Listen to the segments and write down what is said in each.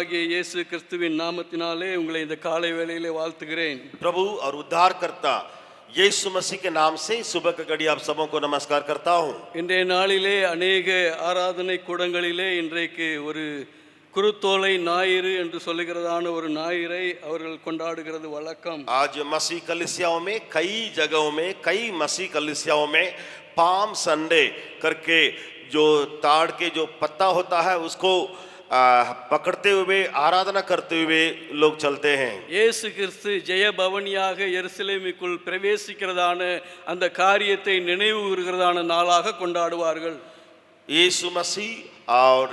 ஆகிய இயேசு கிறிஸ்துவின் நாமத்தினாலே உங்களை இந்த காலை வேளையிலே வாழ்த்துகிறேன். प्रभु और उद्धारकर्ता यीशु मसीह के नाम से सुबह का घड़ी आप सबों को नमस्कार करता हूँ. இன்றைய நாளிலே அநேக ஆராதனை கூடங்களிலே இன்றைக்கு ஒரு குருத்தோலை ஞாயிறு என்று சொல்லுகிறதான ஒரு ஞாயிறை அவர்கள் கொண்டாடுகிறது வழக்கம். आज मसीह कलीसियाओं में कई जगहों में कई मसीह कलीसियाओं में पाम संडे करके जो ताड़ के जो पत्ता होता है उसको पकड़ते हुए आराधना करते हुए लोग चलते हैं. இயேசு கிறிஸ்து ஜெய பவனியாக எருசலேமுக்குள் பிரவேசிக்கிறதான அந்த காரியத்தை நினைவு கூறுகிறதான நாளாக கொண்டாடுவார்கள். यीशु मसीह और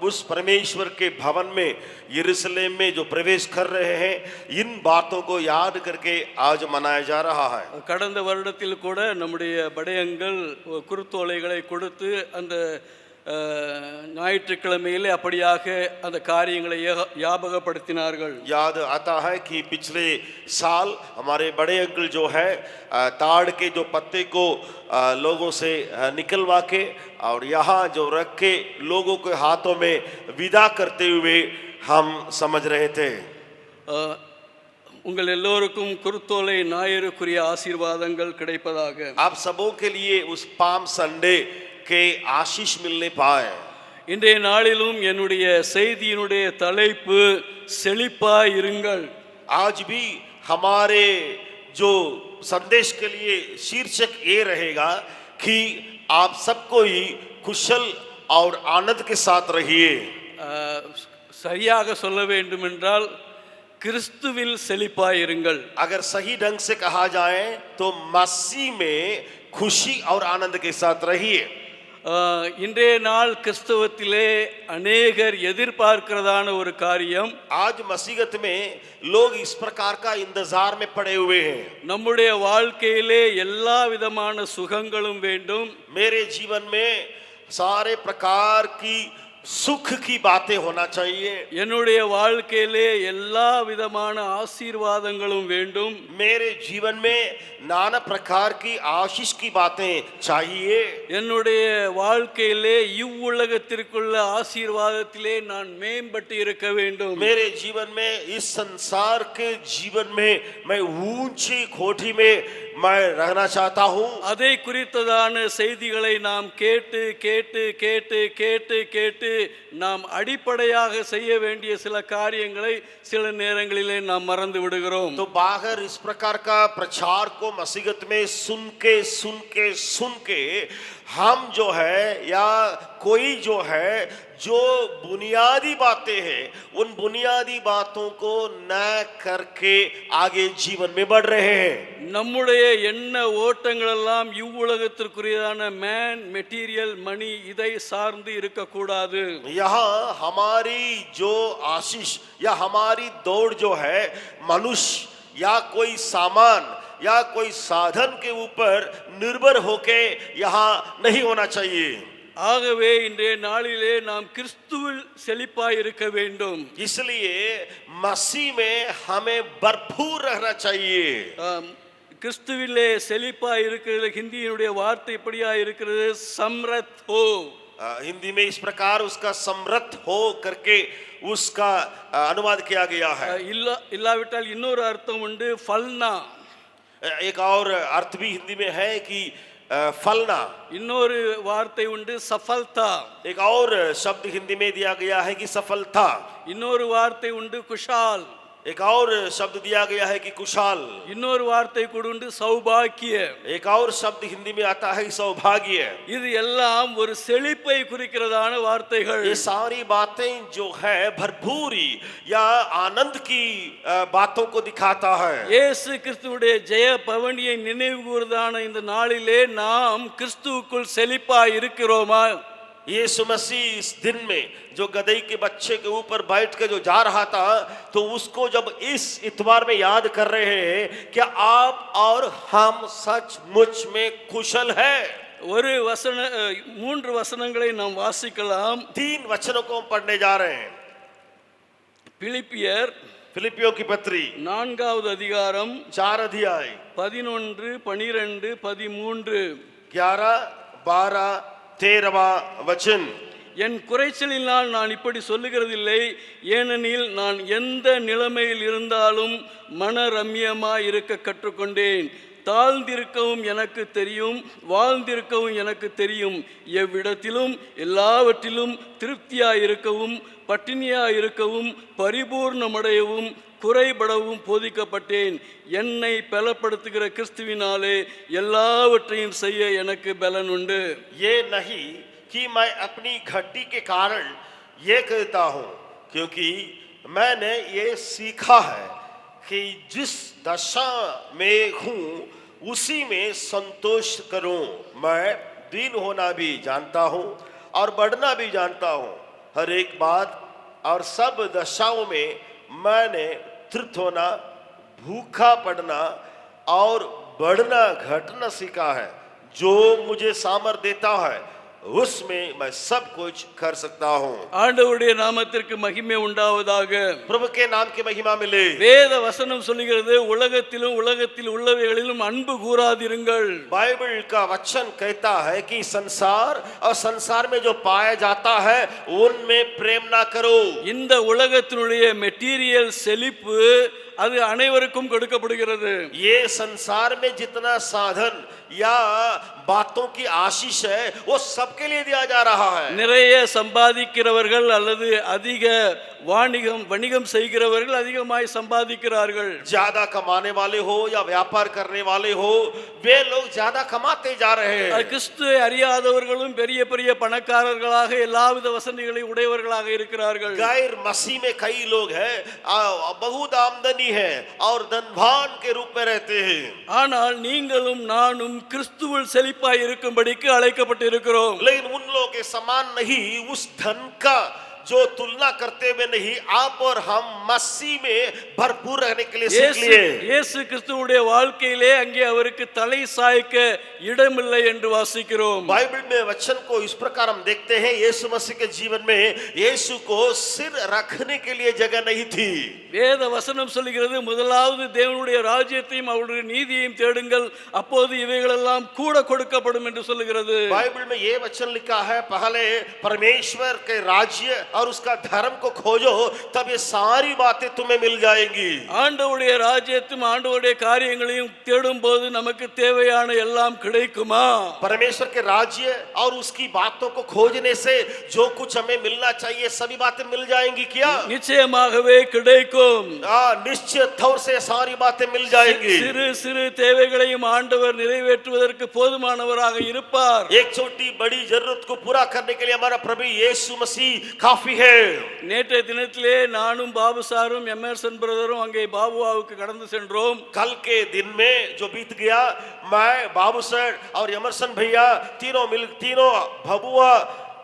उस परमेश्वर के भवन में यरूशलेम में जो प्रवेश कर रहे हैं इन बातों को याद करके आज मनाया जा रहा है. கடந்த வருடத்தில் கூட நம்முடைய படையங்கள் குருத்தோலைகளை கொடுத்து அந்த ஞாயிற்றுக்கிழமையிலே அப்படியாக அந்த காரியங்களை ஞாபகப்படுத்தினார்கள். याद आता है कि पिछले साल हमारे बड़े अंकल जो है ताड़ के जो पत्ते को लोगों से निकलवा के और यहाँ जो रख के लोगों के हाथों में विदा करते हुए हम समझ रहे थे. உங்கள் எல்லோருக்கும் குருத்தோலை ஞாயிறுக்குரிய ஆசீர்வாதங்கள் கிடைப்பதாக. आप सबों के लिए उस पाम संडे के आशीष मिलने पाए. இன்றைய நாளிலும் என்னுடைய செய்தியினுடைய தலைப்பு செழிப்பாய் இருங்கள். आज भी हमारे जो संदेश के लिए शीर्षक ये रहेगा कि आप सबको ही कुशल और आनंद के साथ रहिए. சரியாக சொல்ல வேண்டும் என்றால் கிறிஸ்துவில் செழிப்பாய் இருங்கள். अगर सही ढंग से कहा जाए तो मसीह में खुशी और आनंद के साथ रहिए. இன்றைய நாள் கிறிஸ்தவத்திலே அநேகர் எதிர்பார்க்கிறதான ஒரு காரியம், आज मसीहत में लोग इस प्रकार का इंतजार में पड़े हुए हैं. நம்முடைய வாழ்க்கையிலே எல்லா விதமான சுகங்களும் வேண்டும். मेरे जीवन में सारे प्रकार की सुख की बातें होना चाहिए. என்னுடைய வாழ்க்கையிலே எல்லா விதமான ஆசீர்வாதங்களும் வேண்டும். मेरे जीवन में नाना प्रकार की आशीष की बातें चाहिए. என்னுடைய வாழ்க்கையிலே இவ்வுலகத்திற்குள்ள ஆசீர்வாதத்திலே நான் மேம்பட்டு இருக்க வேண்டும். मेरे जीवन में इस संसार के जीवन में मैं ऊंची कोठी में मैं रहना चाहता हूँ. அதை குறித்ததான செய்திகளை நாம் கேட்டு கேட்டு கேட்டு கேட்டு கேட்டு நாம் அடிப்படையாக செய்ய வேண்டிய சில காரியங்களை சில நேரங்களிலே நாம் மறந்து விடுகிறோம். तो बाहर इस प्रकार का प्रचार को मसीहत में सुन के हम जो है या कोई जो है जो बुनियादी बातें हैं उन बुनियादी बातों को न करके आगे जीवन में बढ़ रहे हैं. நம்முடைய எண்ண ஓட்டங்கள் எல்லாம் இவ்வுலகத்திற்குரியதான மேன் மெட்டீரியல் மணி இதை சார்ந்து இருக்கக்கூடாது. यहाँ हमारी जो आशीष या हमारी दौड़ जो है मनुष्य या कोई सामान या कोई साधन के ऊपर निर्भर होके यहाँ नहीं होना चाहिए. ஆகவே இன்றைய நாளிலே நாம் கிறிஸ்துவில் செழிப்பாய் இருக்க வேண்டும். इसलिए मसीह में हमें भरपूर रहना चाहिए. கிறிஸ்துவிலே செழிப்பாய் இருக்கிறது ஹிந்தியினுடைய வார்த்தை இப்படியா இருக்கிறது, சம்ரத் ஹோ. हिंदी में इस प्रकार उसका समृद्ध हो करके उसका अनुवाद किया गया है. இல்லாவிட்டால் இன்னொரு அர்த்தம் உண்டு, ஃபல்னா. एक और अर्थ भी हिंदी में है कि फलना. இன்னொரு வார்த்தை உண்டு, சஃபல்தா. एक और शब्द हिंदी में दिया गया है कि सफलता. இன்னொரு வார்த்தை உண்டு, குஷால். एक और शब्द दिया गया है कि कुशाल. இன்னொரு வார்த்தை கூட உண்டு, சௌபாக்கிய. एक और शब्द हिंदी में आता है सौभाग्य. இது எல்லாம் ஒரு செழிப்பை குறிக்கிறதான வார்த்தைகள். ये सारी बातें जो है भरपूरी या आनंद की बातों को दिखाता है. இயேசு கிறிஸ்துவுடைய ஜெய பவனியை நினைவு கூர்தான இந்த நாளிலே நாம் கிறிஸ்துவுக்குள் செழிப்பாய் இருக்கிறோமா? यीशु मसीह इस दिन में जो गदई के बच्चे के ऊपर बैठ के जो जा रहा था तो उसको जब इस इतवार में याद कर रहे हैं कि आप और हम सचमुच में कुशल है. ஒரு வசன 3 வசனங்களை நாம் வாசிக்கலாம். 3 वचनों को हम पढ़ने जा रहे हैं. फिलिपियों की पत्री 4வது அதிகாரம் 4 अध्याय 11 12 13 11 12 13वां वचन. என் குறைச்சலினால் நான் இப்படி சொல்லுகிறதில்லை. ஏனெனில் நான் எந்த நிலைமையில் இருந்தாலும் மன ரம்யமாய் இருக்க கற்றுக்கொண்டேன். தாழ்ந்திருக்கவும் எனக்கு தெரியும், வாழ்ந்திருக்கவும் எனக்கு தெரியும். எவ்விடத்திலும் எல்லாவற்றிலும் திருப்தியாயிருக்கவும், பட்டினியாயிருக்கவும், பரிபூர்ணமடையவும், குறைபடவும் போதிக்கப்பட்டேன். என்னை பலப்படுத்துகிற கிறிஸ்துவினாலே எல்லாவற்றையும் செய்ய எனக்கு பலன் உண்டு. ये नहीं कि मैं अपनी घटी के कारण ये कहता हूँ, क्योंकि मैंने ये सीखा है कि जिस दशा में हूँ उसी में संतोष करूँ। मैं दीन होना भी जानता हूँ और बढ़ना भी जानता हूँ। हर एक बात और सब दशाओं में मैंने तृप्त होना, भूखा पड़ना और बढ़ना घटना सीखा है। जो मुझे सामर्थ देता है उसमें मैं सब कुछ कर सकता हूँ। ஆண்டவருடைய நாமத்திற்கு மகிமை உண்டாவதாக. प्रभु के नाम की महिमा मिले। வேத வசனம் சொல்லுகிறது, உலகத்திலும் உலகத்தில் உள்ளவைகளிலும் அன்பு கூறாதிருங்கள். बाइबल का वचन कहता है कि संसार और संसार में जो पाया जाता है उनमें प्रेम ना करो। இந்த உலகத்தினுடைய மெட்டீரியல் செழிப்பு அது அனைவருக்கும் கொடுக்கப்படுகிறது. ये संसार में जितना साधन या बातों की आशीष है वो सबके लिए दिया जा रहा है। நிறைய சம்பாதிக்கிறவர்கள் அல்லது அதிக வணிகம் செய்கிறவர்கள் அதிகமாய் சம்பாதிக்கிறார்கள். ज्यादा कमाने वाले हो या व्यापार करने वाले हो, वे लोग ज्यादा कमाते जा रहे हैं। கிறிஸ்துவை அறியாதவர்களும் பெரிய பெரிய பணக்காரர்களாக எல்லாவித வசதிகளை உடையவர்களாக இருக்கிறார்கள். गैर मसीह में कई लोग हैं, बहुत आमदनी है और धनवान के रूप में रहते हैं। ஆனால் நீங்களும் நானும் கிறிஸ்துவில் செழிப்பாய் இருக்கும்படிக்கு அழைக்கப்பட்டு இருக்கிறோம். लेकिन उन लोगों के समान नहीं, उस धन का जो तुलना करते हुए नहीं, आप और हम मसीह में भरपूर रहने के लिए सीख लिए। இயேசு கிறிஸ்துவுடைய வாழ்க்கையிலே அங்கே அவருக்கு தலை சாய்க்க இடமில்லை என்று வாசிக்கிறோம். बाइबल में वचन को इस प्रकार हम देखते हैं, यीशु मसीह के जीवन में यीशु को सिर रखने के लिए जगह नहीं थी। வேத வசனம் சொல்லுகிறது, முதலாவது தேவனுடைய ராஜ்யத்தையும் அவருடைய நீதியையும் தேடுங்கள், அப்போது இவைகளெல்லாம் கூட கொடுக்கப்படும் என்று சொல்லுகிறது. बाइबल में ये वचन लिखा है, पहले परमेश्वर के राज्य और उसका धर्म को खोजो, तब ये सारी बातें तुम्हें मिल जाएंगी। ஆண்டவருடைய ராஜ்யத்தையும் ஆண்டவருடைய காரியங்களையும் தேடும்போது நமக்கு தேவையான எல்லாம் கிடைக்குமா? परमेश्वर के राज्य और उसकी बातों को खोजने से जो कुछ हमें मिलना चाहिए सभी बातें मिल जाएंगी क्या? நிச்சயமாகவே கிடைக்கும். निश्चित तौर से सारी बातें मिल जाएंगी। சிறு சிறு தேவைகளையும் ஆண்டவர் நிறைவேற்றுவதற்கு போதுமானவராக இருப்பார். एक छोटी बड़ी जरूरत को पूरा करने के लिए हमारा प्रभु यीशु मसीह काफी है। நேற்றைய தினத்திலே நானும் பாபு சாரும் எமர்சன் பிரதரும் அங்கே பாபுவாவுக்கு கடந்து சென்றோம். कल के दिन में जो बीत गया, मैं बाबू सर और एमरसन भैया तीनों भबुआ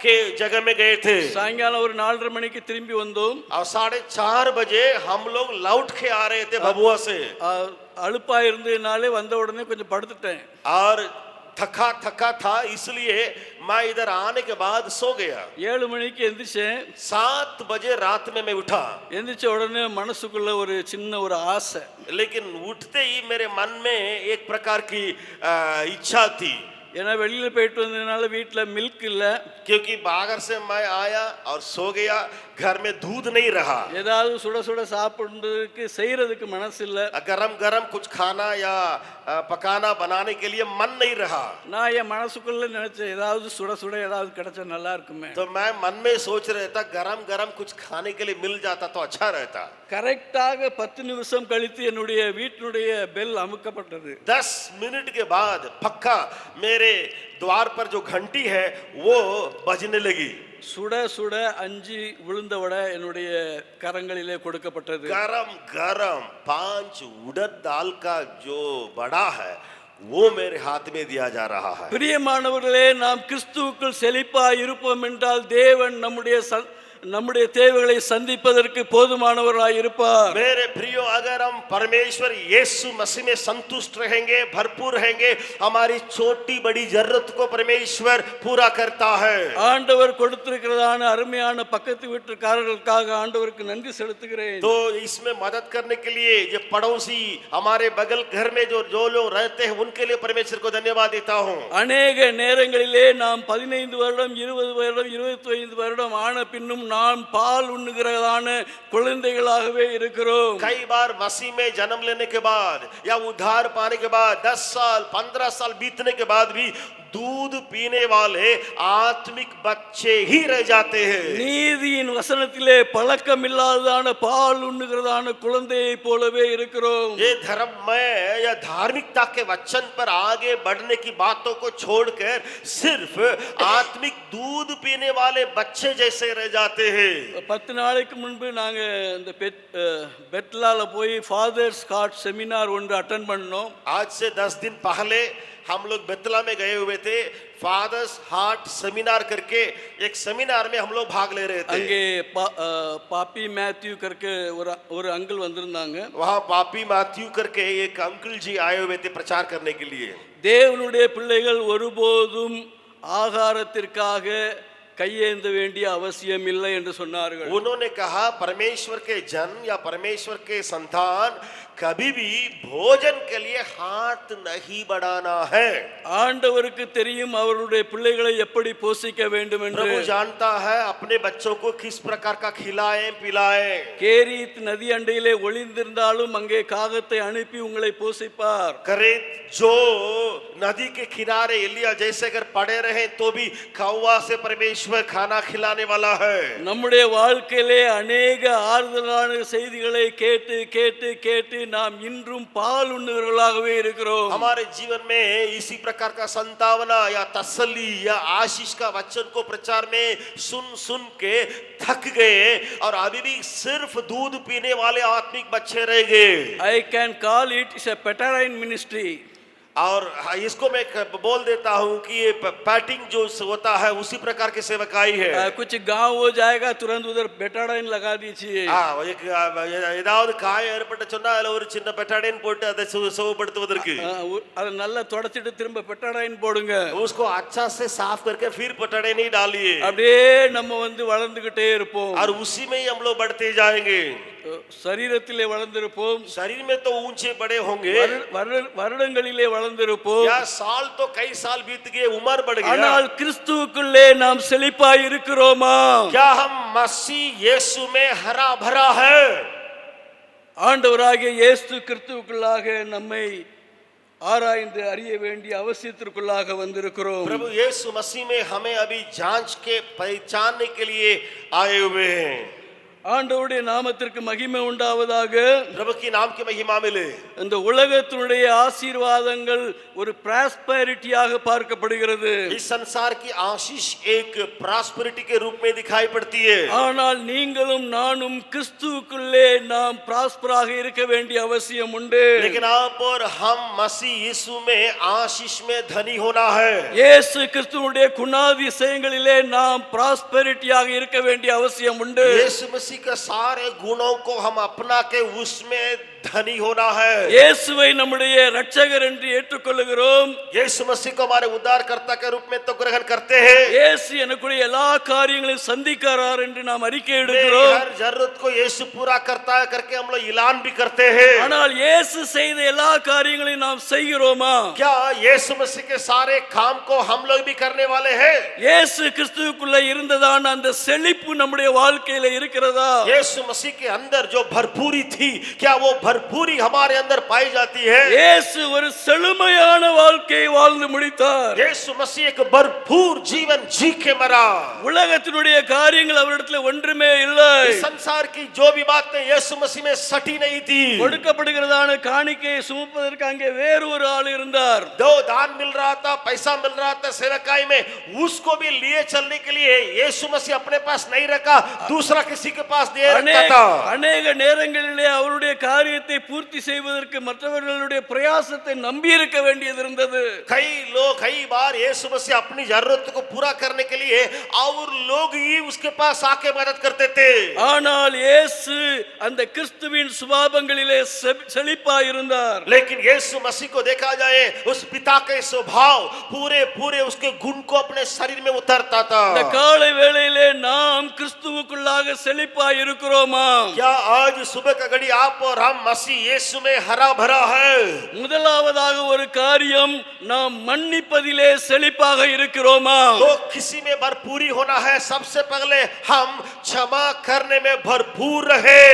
के जगह में गए थे। சாயங்காலம் ஒரு 4:30 மணிக்கு திரும்பி வந்தோம். और 4:30 बजे हम लोग लौट के आ रहे थे भबुआ से। அலுப்பா இருந்ததுனாலே வந்த உடனே கொஞ்சம் படுத்துட்டேன். और थका था, इसलिए मैं इधर आने के बाद सो गया। 7 மணிக்கு எந்திரிச்சேன். 7 बजे रात में मैं उठा। எந்திரிச்ச உடனே மனசுக்குள்ள ஒரு சின்ன ஒரு ஆசை. लेकिन उठते ही मेरे मन में एक प्रकार की इच्छा थी। ஏன்னா வெளியில போயிட்டு வந்ததுனால வீட்டுல மில்க் இல்ல. क्योंकि बाहर से मैं आया और सो गया, घर में दूध नहीं रहा। ஏதாவது சுட சுட சாப்பிடுறதுக்கு செய்யறதுக்கு மனசு இல்ல. गरम गरम कुछ खाना या पकाना बनाने के लिए मन नहीं रहा। நான் என் மனசுக்குள்ள நினைச்சேன், ஏதாவது சுட சுட ஏதாவது கிடைச்சா நல்லா இருக்குமே. तो मैं मन में सोच रहा था, गरम गरम कुछ खाने के लिए मिल जाता तो अच्छा रहता। கரெக்டாக 10 நிமிஷம் கழித்து என்னுடைய வீட்டினுடைய பெல் அமுக்கப்பட்டது. 10 मिनट के बाद पक्का मेरे द्वार पर जो घंटी है वो बजने लगी। சுட சுட 5 உளுந்த வடை என்னுடைய கரங்களிலே கொடுக்கப்பட்டது. गरम गरम 5 उड़द दाल का जो बड़ा है वो मेरे हाथ में दिया जा रहा है। பிரியமானவர்களே, நாம் கிறிஸ்துவுக்குள் செழிப்பாய் இருப்போம் என்றால் தேவன் நம்முடைய நம்முடைய தேவைகளை சந்திப்பதற்கு போதுமானவராய் இருப்பார். मेरे प्रियो, अगर हम परमेश्वर यीशु मसीह में संतुष्ट रहेंगे, भरपूर रहेंगे, हमारी छोटी बड़ी जरूरत को परमेश्वर पूरा करता है. ஆண்டவர் கொடுத்திருக்கிறதான அருமையான பக்கத்து வீட்டுக்காரர்களுக்காக ஆண்டவருக்கு நன்றி செலுத்துகிறேன். तो इसमें मदद करने के लिए जो पड़ोसी हमारे बगल घर में जो लोग रहते हैं उनके लिए परमेश्वर को धन्यवाद देता हूँ. அநேக நேரங்களிலே நாம் 15 வருடம் 20 வருடம் 25 வருடம் ஆன பின்னும் நாம் பால் உண்ணுகிறதான குழந்தைகளாகவே இருக்கிறோம். कई बार मसीह में जन्म लेने के बाद या उद्धार पाने के बाद 10 साल 15 साल बीतने के बाद भी दूध पीने वाले आत्मिक बच्चे ही रह जाते हैं. நீதியின் வசனத்திலே பழக்கம் இல்லாததான பால் உண்ணுகிறதான குழந்தையை போலவே இருக்கிறோம். ये धर्ममय या धार्मिकता के वचन पर आगे बढ़ने की बातों को छोड़कर सिर्फ आत्मिक दूध पीने वाले बच्चे जैसे रह जाते हैं. 10 நாளைக்கு முன்பு நாங்க இந்த பெத்லால போய் ஃபாதர்ஸ் ஹார்ட் செமினார் ஒன்று அட்டெண்ட் பண்ணோம். आज से 10 दिन पहले हम लोग बेतला में गए हुए थे. फादर्स हार्ट सेमिनार करके एक सेमिनार में हम लोग भाग ले रहे थे. அங்கே பாப்பி மேத்யூ करके ஒரு அங்கிள் வந்திருந்தாங்க. वहाँ पापी मैथ्यू करके एक अंकल जी आए हुए थे प्रचार करने के लिए. தேவனுடைய பிள்ளைகள் ஒருபோதும் ஆகாரத்திற்காக கையேந்த வேண்டிய அவசியம் இல்லை என்று சொன்னார்கள். उन्होंने कहा परमेश्वर के जन या परमेश्वर के संतान कभी भी भोजन के लिए हाथ नहीं बढ़ाना है. ஆண்டவருக்கு தெரியும் அவருடைய பிள்ளைகளை எப்படி போஷிக்க வேண்டும் என்று. प्रभु जानता है अपने बच्चों को किस प्रकार का खिलाएं पिलाएं. கேரீத் நதி அண்டையிலே ஒளிந்திருந்தாலும் அங்கே காகத்தை அனுப்பி உங்களை போஷிப்பார். करेत जो नदी के किनारे एलिया जैसे अगर पड़े रहे तो भी कौवा से परमेश्वर खाना खिलाने वाला है. நம்முடைய வாழ்க்கையிலே अनेक ஆறுதலான செய்திகளை கேட்டு கேட்டு கேட்டு நாம் இன்றும் பால் உண்ணுகிறவர்களாகவே இருக்கிறோம். हमारे जीवन में इसी प्रकार का संतावना या तसल्ली या आशीष का वचन को प्रचार में सुन सुन के थक गए और अभी भी सिर्फ दूध पीने वाले आत्मिक बच्चे रह गए. I can call it is a Petarine ministry. और इसको मैं बोल देता हूँ कि ये पैटिंग जो होता है उसी प्रकार की सेवकाई है. कुछ गांव हो जाएगा तुरंत उधर बेटाडाइन लगा दीजिए. ஏதாவது காயம் ஏற்பட்டு சொன்னா அதுல ஒரு சின்ன பெட்டாடைன் போட்டு அதை சுகப்படுத்துவதற்கு அதை நல்லா தொடச்சிட்டு திரும்ப பெட்டாடைன் போடுங்க. उसको अच्छा से साफ करके फिर பெட்டாடைன் ही डालिए. அப்படியே நம்ம வளர்ந்துகிட்டே இருப்போம். और उसी में ही हम लोग बढ़ते जाएंगे. சரீரத்திலே வளர்ந்திருப்போம். शरीर में तो ऊंचे बड़े होंगे. வருடங்களிலே வளர்ந்திருப்போம். या साल तो कई साल बीत गए, उम्र बढ़ गया. ஆனால் கிறிஸ்துவுக்குள்ளே நாம் செழிப்பாய் இருக்கிறோமா? क्या हम मसीह यीशु में हरा भरा है? ஆண்டவராகிய இயேசு கிறிஸ்துவுக்குள்ளாக நம்மை ஆராய்ந்து அறிய வேண்டிய அவசியத்திற்குள்ளாக வந்திருக்கிறோம். प्रभु यीशु मसीह में हमें अभी जांच के पहचानने के लिए आए हुए हैं. ஆண்டவருடைய நாமத்திற்கு மகிமை உண்டாவதாக. प्रभु की नाम की महिमा मिले. இந்த உலகத்தினுடைய ஆசீர்வாதங்கள் ஒரு பிராஸ்பரிட்டியாக பார்க்கப்படுகிறது. इस संसार की आशीष एक प्रॉस्पेरिटी के रूप में दिखाई पड़ती है. ஆனால் நீங்களும் நானும் கிறிஸ்துவுக்குள்ளே நாம் பிராஸ்பராக இருக்க வேண்டிய அவசியம் உண்டு. लेकिन आप और हम मसीह यीशु में आशीष में धनी होना है. இயேசு கிறிஸ்துவுடைய குணாதிசயங்களிலே நாம் பிராஸ்பரிட்டியாக இருக்க வேண்டிய அவசியம் உண்டு. यीशु मसीह का सारे गुणों को हम अपना के उसमें धनी होना है. இயேசுவை நம்முடைய இரட்சகர் என்று ஏற்றுக்கொள்கிறோம். यीशु मसीह को हमारे उद्धारकर्ता के रूप में तो ग्रहण करते हैं. இயேசு எனக்குடைய எல்லா காரியங்களையும் சந்திக்கிறார் என்று நாம் அறிக்கை எடுக்கிறோம். हर जरूरत को यीशु पूरा करता है करके हम लोग ऐलान भी करते हैं. ஆனால் இயேசு செய்த எல்லா காரியங்களையும் நாம் செய்கிறோமா? क्या यीशु मसीह के सारे काम को हम लोग भी करने वाले हैं? இயேசு கிறிஸ்துவுக்குள்ள இருந்ததான அந்த செழிப்பு நம்முடைய வாழ்க்கையில இருக்கிறதா? यीशु मसीह के अंदर जो भरपूरी थी, क्या वो भरपूरी हमारे अंदर पाई जाती है? இயேசு ஒரு செழுமையான வாழ்க்கையை வாழ்ந்து முடித்தார். यीशु मसीह एक भरपूर जीवन जी के मरा. உலகத்தினுடைய காரியங்கள் அவரிடத்தில் ஒன்றுமே இல்லை. इस संसार की जो भी बातें यीशु मसीह में सटी नहीं थी. கொடுக்கப்படுகிறதான காணிக்கையை சுமப்பதற்கு அங்கே வேறு ஒரு ஆள் இருந்தார். दो दान मिल रहा था, पैसा मिल रहा था सेवकाई में, उसको भी लिए चलने के लिए यीशु मसीह अपने पास नहीं रखा, दूसरा किसी के पास दे रखा था. अनेक நேரங்களிலே அவருடைய காரியத்தை காரியத்தை பூர்த்தி செய்வதற்கு மற்றவர்களுடைய பிரயாசத்தை நம்பி இருக்க வேண்டியது இருந்தது. कई बार यीशु मसीह अपनी जरूरत को पूरा करने के लिए और लोग ही उसके पास आके मदद करते थे. ஆனால் இயேசு அந்த கிறிஸ்துவின் சுபாவங்களிலே செழிப்பாய் இருந்தார். लेकिन यीशु मसीह को देखा जाए उस पिता के स्वभाव पूरे पूरे उसके गुण को अपने शरीर में उतरता था. இந்த காலை வேளையிலே நாம் கிறிஸ்துவுக்குள்ளாக செழிப்பாய் இருக்கிறோமா? क्या आज सुबह का घड़ी आप और हम मसीह यीशु में हरा भरा है? முதலாவதாக ஒரு காரியம், நாம் மன்னிப்பதிலே செழிப்பாக இருக்கிறோமா? तो किसी में भरपूरी होना है. सबसे पहले हम क्षमा करने में भरपूर रहे.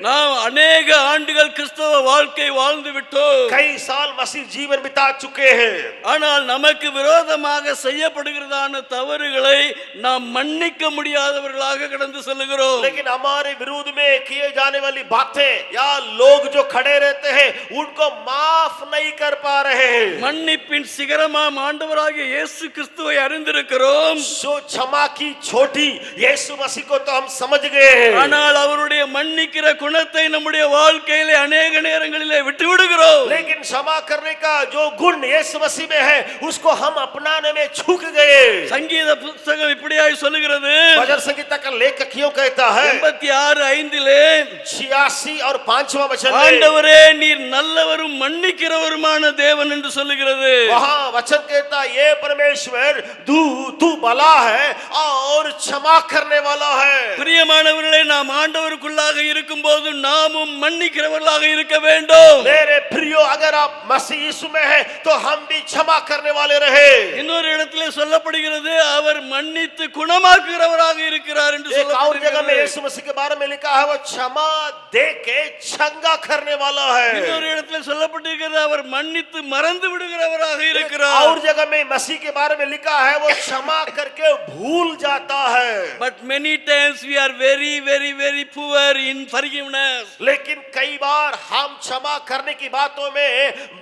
நாம் अनेक ஆண்டுகள் கிறிஸ்தவ வாழ்க்கை வாழ்ந்து விட்டோம். कई साल मसीह जीवन बिता चुके हैं. ஆனால் நமக்கு விரோதமாக செய்யப்படுகிறதான தவறுகளை நாம் மன்னிக்க முடியாதவர்களாக கடந்து செல்கிறோம். लेकिन हमारे विरोध में किए जाने वाली बातें या लोग जो खड़े रहते हैं उनको माफ नहीं कर पा रहे हैं. மன்னிப்பின் சிகரமாம் ஆண்டவராகிய இயேசு கிறிஸ்துவை அறிந்திருக்கிறோம். जो क्षमा की छोटी यीशु मसीह को तो हम समझ गए हैं. ஆனால் அவருடைய மன்னிக்கிற குணத்தை நம்முடைய வாழ்க்கையிலே अनेक நேரங்களிலே விட்டு விடுகிறோம். लेकिन क्षमा करने का जो गुण यीशु मसीह में है उसको हम अपनाने में चूक गए. சங்கீத புத்தகம் இப்படியாய் சொல்லுகிறது. भजन संगीता का लेखक यूं कहता है 86:5 86 और 5वां वचन में, ஆண்டவரே நீர் நல்லவரும் மன்னிக்கிறவருமான தேவன் என்று சொல்லுகிறது. वहां वचन कहता ये परमेश्वर तू भला है और क्षमा करने वाला है. பிரியமானவர்களே, நாம் ஆண்டவருக்குள்ளாக இருக்கும்போது நாமும் மன்னிக்கிறவர்களாக இருக்க வேண்டும். मेरे प्रियो, अगर आप मसीह यीशु में हैं तो हम भी क्षमा करने वाले रहे. இன்னொரு இடத்திலே சொல்லப்படுகிறது அவர் மன்னித்து குணமாக்குகிறவராக இருக்கிறார் என்று एक और जगह में சொல்லப்படுகிறது. यीशु मसीह के बारे में लिखा है वो क्षमा दे के चंगा करने वाला है. இன்னொரு இடத்திலே சொல்லப்பட்டிருக்கிறது அவர் மன்னித்து மறந்து விடுகிறவராக एक இருக்கிறார். और जगह में मसीह के बारे में लिखा है वो क्षमा करके भूल जाता है. But many times we are very very very poor in forgiveness. लेकिन कई बार हम क्षमा करने की बातों में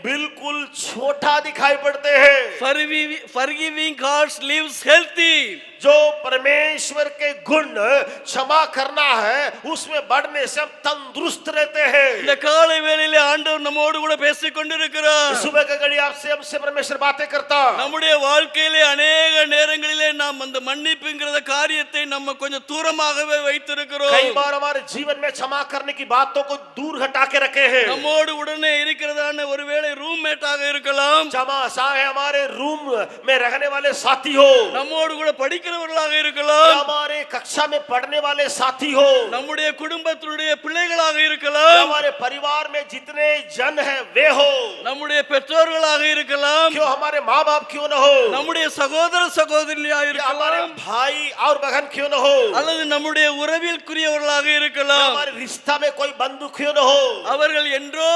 बिल्कुल छोटा दिखाई पड़ते हैं. Forgiving hearts lives healthy. जो परमेश्वर के गुण क्षमा करना है उसमें बढ़ने से हम तंदुरुस्त रहते हैं. இந்த காலை வேளையிலே ஆண்டவர் நம்மோடு கூட பேசிக் கொண்டிருக்கிறார். सुबह के घड़ी आपसे हमसे परमेश्वर बातें करता. நம்முடைய வாழ்க்கையிலே अनेक நேரங்களிலே நாம் அந்த மன்னிப்புங்கிற காரியத்தை நம்ம கொஞ்சம் தூரமாகவே வைத்திருக்கிறோம். कई बार हमारे जीवन में क्षमा करने की बातों को दूर हटा के रखे हैं. நம்மோடு உடனே இருக்கிறதான ஒருவேளை ரூம்மேட்டாக இருக்கலாம், क्षमा चाहे हमारे रूम में रहने वाले साथी हो, நம்மோடு கூட படிக்கிறவர்களாக या இருக்கலாம், हमारे कक्षा में पढ़ने वाले साथी हो, நம்முடைய குடும்பத்தினுடைய பிள்ளைகளாக या இருக்கலாம், हमारे परिवार में जितने जन हैं वे हो, நம்முடைய பெற்றோர்களாக இருக்கலாம், क्यों हमारे माँ बाप क्यों न हो, நம்முடைய சகோதர சகோதரியாக या हमारे இருக்கலாம், भाई और बहन क्यों न हो, அல்லது நம்முடைய உறவிற்குரியவர்களாக या இருக்கலாம். हमारे रिश्ता में कोई बंधु क्यों न हो, அவர்கள் என்றோ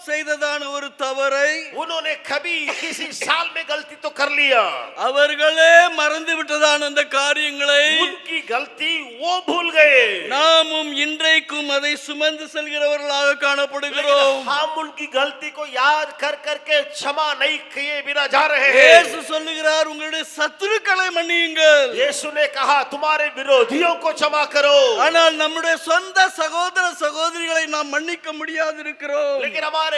செய்ததான ஒரு தவறை उन्होंने कभी किसी साल में गलती तो कर लिया, அவர்களே மறந்து விட்டதான அந்த காரியங்களை उनकी गलती वो भूल गए. நாமும் இன்றைக்கும் அதை சுமந்து செல்கிறவர்களாக காணப்படுகிறோம். लेकिन हम उनकी गलती को याद कर करके क्षमा नहीं किए बिना जा रहे हैं. இயேசு சொல்லுகிறார் உங்களுடைய சத்துருக்களை மன்னியுங்கள். यीशु ने कहा तुम्हारे विरोधियों को क्षमा करो. ஆனால் நம்முடைய சொந்த சகோதர சகோதரிகளை நாம் மன்னிக்க முடியாது இருக்கிறோம். लेकिन हमारे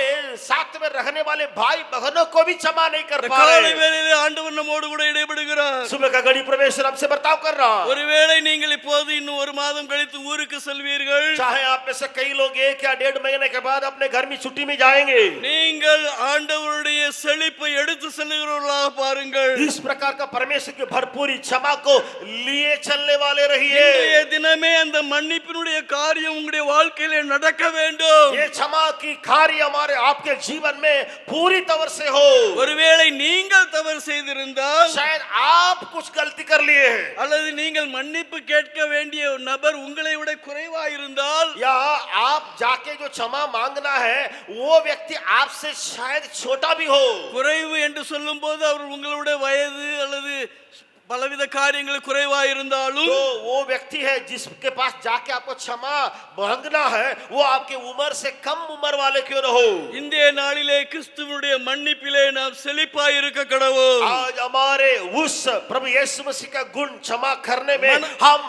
साथ में रहने वाले भाई बहनों को भी क्षमा नहीं कर पा காலை रहे. வேளையிலே ஆண்டவர் நம்மோடு கூட இடைபடுகிறார். सुबह का घड़ी परमेश्वर हमसे बर्ताव कर रहा. ஒருவேளை நீங்கள் இப்போது இன்னும் ஒரு மாதம் கழித்து ஊருக்கு செல்வீர்கள், चाहे आप में से कई लोग 1 या 1.5 महीने के बाद अपने घर में छुट्टी में जाएंगे. நீங்கள் ஆண்டவருடைய செழிப்பை எடுத்து செல்லுகிறவர்களாக பாருங்கள். इस प्रकार का परमेश्वर की भरपूरी क्षमा को लिए चलने वाले रहिए. இன்றைய தினமே அந்த மன்னிப்பினுடைய காரியம் உங்களுடைய வாழ்க்கையிலே நடக்க வேண்டும். ये क्षमा की कार्य हमारे आपके जीवन में पूरी तौर से हो. ஒருவேளை நீங்கள் தவறு செய்திருந்தால், शायद आप कुछ गलती कर लिए हैं, அல்லது நீங்கள் மன்னிப்பு கேட்க வேண்டிய நபர் உங்களை விட குறைவாயிருந்தால், या आप जाके जो क्षमा मांगना है वो व्यक्ति आपसे शायद छोटा भी हो. குறைவு என்று சொல்லும்போது அவர் உங்களுடைய வயது அல்லது பலவித காரியங்கள் குறைவாயிருந்தாலும், तो वो व्यक्ति है जिसके पास जाके आपको क्षमा मांगना है वो आपके उम्र से कम उम्र वाले क्यों न हो. இன்றைய நாளிலே கிறிஸ்துவினுடைய மன்னிப்பிலே நாம் செழிப்பாய் இருக்க கடவோம். आज हमारे उस प्रभु यीशु मसीह का गुण क्षमा करने में हम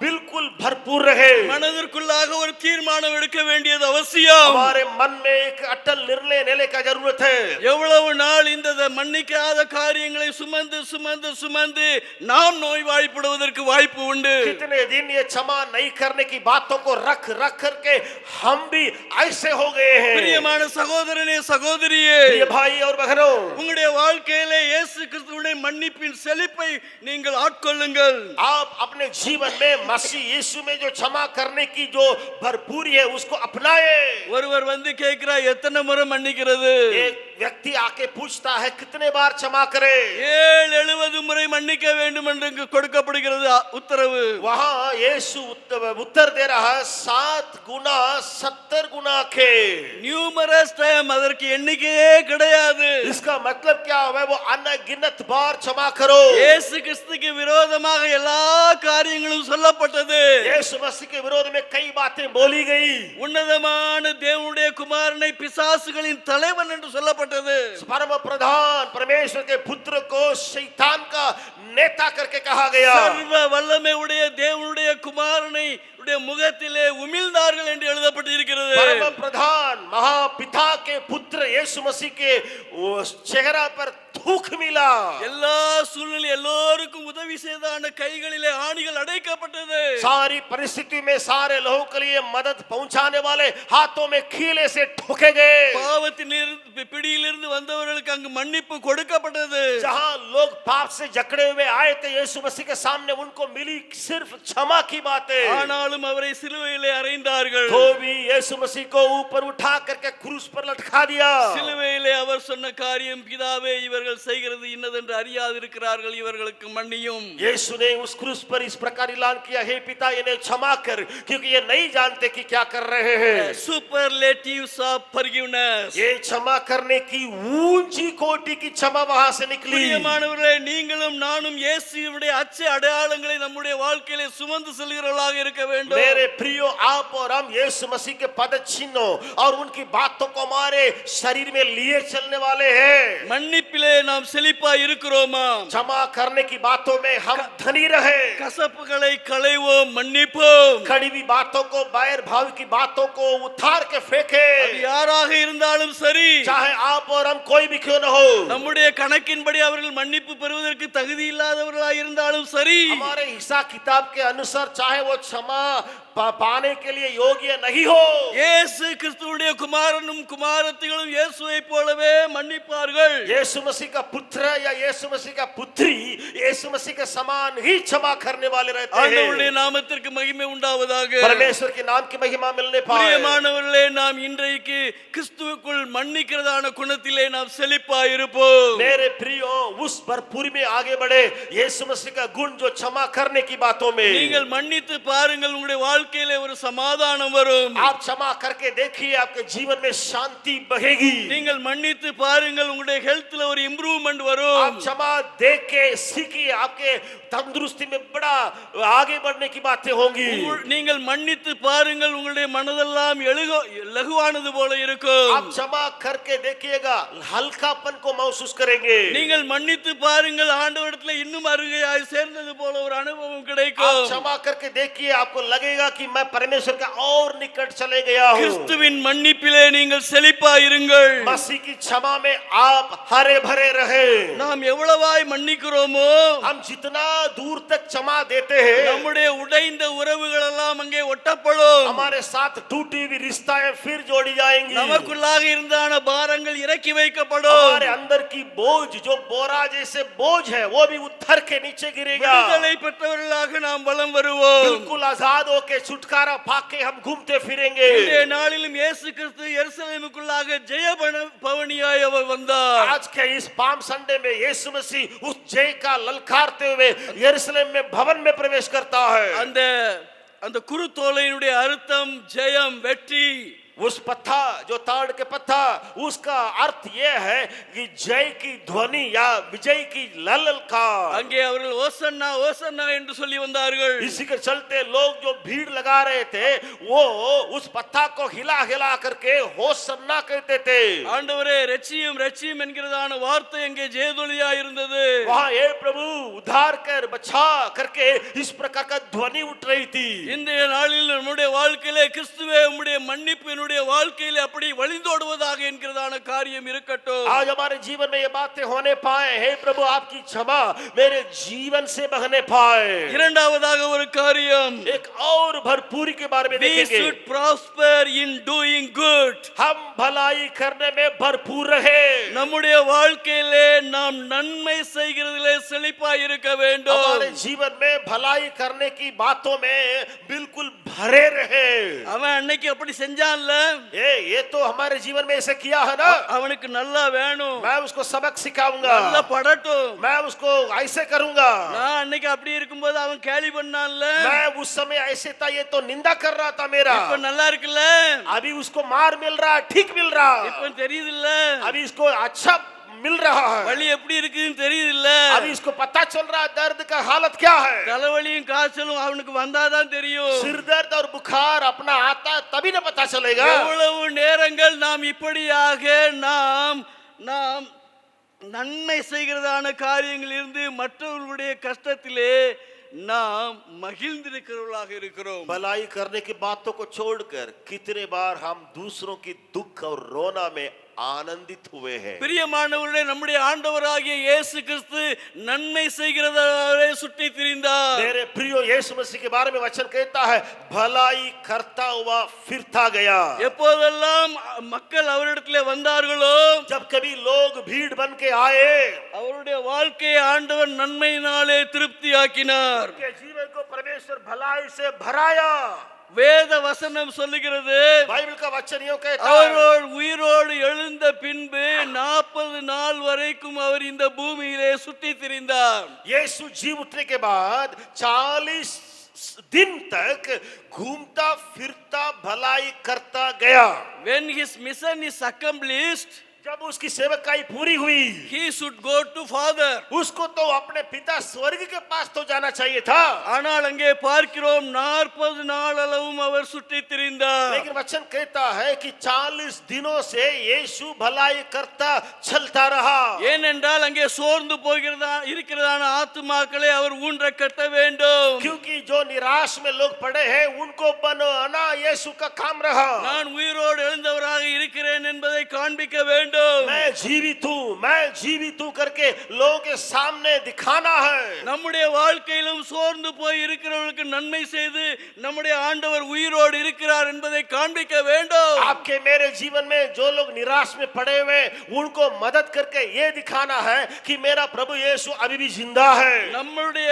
बिल्कुल भरपूर रहे। மனதிற்குள்ளாக ஒரு தீர்மானம் எடுக்க வேண்டியது அவசியம். हमारे मन में एक अटल निर्णय लेने का जरूरत है। எவ்வளவு நாள் இந்த மன்னிக்காத காரியங்களை சுமந்து சுமந்து சுமந்து நாம் நோய்வாய்ப்படுவதற்கு வாய்ப்பு உண்டு. कितने दिन ये क्षमा नहीं करने की बातों को रख रख करके हम भी ऐसे हो गए हैं। பிரியமான சகோதரனே சகோதரியே, प्रिय भाई और बहनों, உங்களுடைய வாழ்க்கையிலே இயேசு கிறிஸ்துவின் மன்னிப்பின் செழிப்பை நீங்கள் ஆட்கொள்ளுங்கள். आप अपने जीवन में मसीह यीशु में जो क्षमा करने की जो भरपूरी है उसको अपनाए। ஒருவர் வந்து கேட்கிறா, எத்தனை முறை மன்னிக்கிறது? एक व्यक्ति आके पूछता है कितने बार क्षमा करे? 70 முறை மன்னிக்க வேண்டும் என்று இங்கு கொடுக்கப்படுகிறது உத்தரவு. वहां यीशु उत्तर दे रहा है 7 गुना 70 गुना के। நியூமரஸ் டைம், அதற்கு எண்ணிக்கையே கிடையாது. इसका मतलब क्या है? वो अनगिनत बार क्षमा करो। இயேசு கிறிஸ்துவுக்கு விரோதமாக எல்லா காரியங்களும் சொல்லப்பட்டது. यीशु मसीह के विरोध में कई बातें बोली गई। உன்னதமான தேவனுடைய குமாரனை பிசாசுகளின் தலைவன் என்று சொல்லப்பட்டது. परम प्रधान परमेश्वर के पुत्र को शैतान का नेता करके कहा गया। சர்வ வல்லமை உடைய தேவனுடைய குமாரனை முகத்திலே உமிழ்ந்தார்கள் என்று எழுதப்பட்டிருக்கிறது. परम प्रधान महापिता के पुत्र यीशु मसीह के चेहरा पर थूक मिला। எல்லா சூழ்நிலை எல்லோருக்கும் உதவி செய்தான கைகளிலே ஆணிகள் அடைக்கப்பட்டது. सारी परिस्थिति में सारे लोगों के लिए मदद पहुंचाने वाले हाथों में कीले से ठोके गए। பாவத்தின் பிடியிலிருந்து வந்தவர்களுக்கு அங்கு மன்னிப்பு கொடுக்கப்பட்டது. जहां लोग पाप से जकड़े हुए आए थे यीशु मसीह के सामने उनको मिली सिर्फ क्षमा की बातें। ஆனாலும் அவரை சிலுவையிலே அறைந்தார்கள். तो भी यीशु मसीह को ऊपर उठा करके क्रूस पर लटका दिया। சிலுவையிலே அவர் சொன்ன காரியம், பிதாவே இவர்கள் செய்கிறது இன்னதென்று அறியாதிருக்கிறார்கள், இவர்களுக்கு மன்னியும். यीशु ने उस क्रूस पर इस प्रकार ऐलान किया, हे पिता इन्हें क्षमा कर क्योंकि ये नहीं जानते कि क्या कर रहे हैं। सुपरलेटिव्स ऑफ फॉरगिवनेस, ये क्षमा करने की ऊंची कोटि की क्षमा वहां से निकली। பிரியமானவர்களே, நீங்களும் நானும் இயேசுவுடைய அச்ச அடையாளங்களை நம்முடைய வாழ்க்கையிலே சுமந்து செல்கிறவர்களாக இருக்க வேண்டும். मेरे प्रियो, आप और हम यीशु मसीह के पद चिन्हों और उनकी बातों को हमारे शरीर में लिए चलने वाले हैं। மன்னிப்பிலே நாம் செழிப்பாய் இருக்கிறோமா? क्षमा करने की बातों में हम धनी रहे। கசப்புகளை களைவோம், மன்னிப்போம். कड़वी बातों को, बैर भाव की बातों को उतार के फेंके। அது யாராக இருந்தாலும் சரி, चाहे आप और हम कोई भी क्यों न हो, நம்முடைய கணக்கின்படி அவர்கள் மன்னிப்பு பெறுவதற்கு தகுதி இல்லாதவர்களாக இருந்தாலும் சரி, हमारे हिसाब किताब के अनुसार चाहे वो क्षमा पाने के लिए योग्य नहीं हो, இயேசு கிறிஸ்துவுடைய குமாரனும் குமாரத்திகளும் இயேசுவை போலவே மன்னிப்பார்கள். यीशु मसीह का पुत्र या यीशु मसीह का पुत्री यीशु मसीह के समान ही क्षमा करने वाले रहते हैं। ஆண்டவருடைய நாமத்திற்கு மகிமை உண்டாவதாக. परमेश्वर के नाम की महिमा मिलने पाए। பிரியமானவர்களே, நாம் இன்றைக்கு கிறிஸ்துவுக்குள் மன்னிக்கிறதான குணத்திலே நாம் செழிப்பாய் இருப்போம். मेरे प्रियो, उस भरपूरी में आगे बढ़े, यीशु मसीह का गुण जो क्षमा करने की बातों में। நீங்கள் மன்னித்து பாருங்கள், உங்களுடைய வாழ்க்கையிலே ஒரு சமாதானம் வரும். आप क्षमा करके देखिए, आपके जीवन में शांति बहेगी। நீங்கள் மன்னித்து பாருங்கள், உங்களுடைய ஹெல்த்ல ஒரு இம்ப்ரூவ்மென்ட் आप வரும். क्षमा देख के सीखिए, आपके तंदुरुस्ती में बड़ा आगे बढ़ने की बातें होंगी। நீங்கள் மன்னித்து பாருங்கள், உங்களுடைய மனதெல்லாம் லகுவானது போல இருக்கும். आप क्षमा करके देखिएगा, हल्कापन को महसूस करेंगे। நீங்கள் மன்னித்து பாருங்கள், ஆண்டவரிடத்தில் இன்னும் அருகையாய் சேர்ந்தது போல ஒரு அனுபவம் आप கிடைக்கும். क्षमा करके देखिए, आपको लगेगा कि मैं परमेश्वर का और निकट चले गया हूँ। கிறிஸ்துவின் மன்னிப்பிலே நீங்கள் செழிப்பாய் இருங்கள். मसीह की क्षमा में आप हरे भरे रहे। நாம் எவ்வளவாய் மன்னிக்கிறோமோ, हम जितना दूर तक क्षमा देते हैं, நம்முடைய உடைந்த உறவுகள் எல்லாம் அங்கே ஒட்டப்படும். हमारे साथ टूटी हुई रिश्ताएं फिर जोड़ी जाएंगी। நமக்குள்ளாக இருந்தான பாரங்கள் இறக்கி வைக்கப்படும். हमारे अंदर की बोझ जो बोरा जैसे बोझ है वो भी उतर के नीचे गिरेगा। விடுதலை பெற்றவர்களாக நாம் வலம் வருவோம். बिल्कुल आजाद होके छुटकारा पाके हम घूमते फिरेंगे। இன்றைய நாளிலும் இயேசு கிறிஸ்து எருசலேமுக்குள்ளாக ஜெய பவனியாய் அவர் வந்தார். आज के इस पाम संडे में यीशु मसीह उस जय का ललकारते हुए यरूशलेम में भवन में प्रवेश करता है। அந்த குருத்தோலையினுடைய அர்த்தம் ஜெயம், வெற்றி. उस पत्थर जो ताड़ के पत्थर उसका अर्थ यह है कि जय की ध्वनि या विजय की ललकार। அங்கே அவர்கள் ஓசன்னா ஓசன்னா என்று சொல்லி வந்தார்கள். इसी के चलते लोग जो भीड़ लगा रहे थे वो उस पत्थर को हिला हिला करके होसन्ना कहते थे। ஆண்டவரே ரட்சியும் ரட்சியும் என்கிறதான வார்த்தை அங்கே ஜெயதொலியா இருந்தது. वहां हे प्रभु उद्धार कर बचा करके इस प्रकार का ध्वनि उठ रही थी। இன்றைய நாளில் நம்முடைய வாழ்க்கையிலே கிறிஸ்துவே உம்முடைய மன்னிப்பு என்னுடைய வாழ்க்கையிலே அப்படி வழிந்தோடுவதாக என்கிறதான காரியம் இருக்கட்டும். आज हमारे जीवन में ये बातें होने पाए, हे प्रभु आपकी क्षमा मेरे जीवन से बहने पाए। இரண்டாவதாக ஒரு காரியம், एक और भरपूरी के बारे में we देखेंगे। should prosper in doing good. हम भलाई करने में भरपूर रहे। நம்முடைய வாழ்க்கையிலே நாம் நன்மை செய்கிறதிலே செழிப்பாய் இருக்க வேண்டும். हमारे जीवन में भलाई करने की बातों में बिल्कुल भरे रहे। அவன் அன்னைக்கு அப்படி செஞ்சான்ல, ये तो हमारे जीवन में ऐसे किया है ना। அவனுக்கு நல்லா வேணும், मैं उसको सबक सिखाऊंगा, நல்லா படட்டும். मैं उसको ऐसे करूंगा। நான் அன்னைக்கு அப்படி இருக்கும்போது அவன் கேலி பண்ணான்ல, मैं उस समय ऐसे था, ये तो निंदा कर रहा था मेरा। இப்ப நல்லா இருக்குல்ல, अभी उसको मार मिल रहा, ठीक मिल रहा, இப்ப தெரியுதுல்ல, अभी इसको अच्छा मिल रहा है, வலி எப்படி இருக்குன்னு தெரியுதுல்ல, अभी इसको पता चल रहा है दर्द का हालत क्या है। தலைவலியும் காய்ச்சலும் அவனுக்கு வந்தாதான் தெரியும். सिर दर्द और बुखार अपना आता है तभी ना पता चलेगा। எவ்வளவு நேரங்கள் நாம் இப்படியாக நாம் நாம் நன்மை செய்கிறதான காரியங்கள் இருந்து மற்றவர்களுடைய கஷ்டத்திலே நாம் மகிழ்ந்திருக்கிறவர்களாக இருக்கிறோம். भलाई करने की बातों को छोड़कर कितने बार हम दूसरों की दुख और रोना में आनंदित हुए हैं। பிரியமானவர்களே, நம்முடைய ஆண்டவராகிய இயேசு கிறிஸ்து நன்மை செய்கிறவரை சுற்றி திரிந்தார். मेरे प्रिय यीशु मसीह के बारे में वचन कहता है भलाई करता हुआ फिरता गया। எப்போதெல்லாம் மக்கள் அவரிடத்திலே வந்தார்களோ, जब कभी लोग भीड़ बन के आए, அவருடைய வாழ்க்கையை ஆண்டவர் நன்மையினாலே திருப்தியாக்கினார். उनके जीवन को परमेश्वर भलाई से भराया। வேத வசனம் சொல்லுகிறது, बाइबल का वचन यूं कहता है அவரோடு உயிரோடு எழுந்த பின்பு 40 நாள் வரைக்கும் அவர் இந்த பூமியிலே சுற்றி திரிந்தார். यीशु जी उठने के बाद 40 दिन तक घूमता फिरता भलाई करता गया। When his mission is accomplished, जब उसकी सेवकाई पूरी हुई, he should go to father. उसको तो अपने पिता स्वर्ग के पास तो जाना चाहिए था। ஆனால் அங்கே பார்க்கிறோம் 40 நாள் அளவும் அவர் சுற்றி திரிந்தார். लेकिन वचन कहता है कि 40 दिनों से यीशु भलाई करता चलता रहा। ஏனென்றால் அங்கே சோர்ந்து இருக்கிறதான ஆத்துமாக்களை அவர் ஊன்ற கட்ட வேண்டும். क्योंकि जो निराश में लोग पड़े हैं उनको बनाना यीशु का काम रहा। நான் உயிரோடு எழுந்தவராக இருக்கிறேன் என்பதை காண்பிக்க வேண்டும். मैं जीवित हूं करके लोगों के सामने दिखाना है। நம்முடைய வாழ்க்கையிலும் சோர்ந்து போய் இருக்கிறவர்களுக்கு நன்மை செய்து நம்முடைய ஆண்டவர் உயிரோடு இருக்கிறார் என்பதை காண்பிக்க வேண்டும். आपके मेरे जीवन में जो लोग निराश में पड़े हुए उनको मदद करके ये दिखाना है कि मेरा प्रभु यीशु अभी भी जिंदा है। நம்முடைய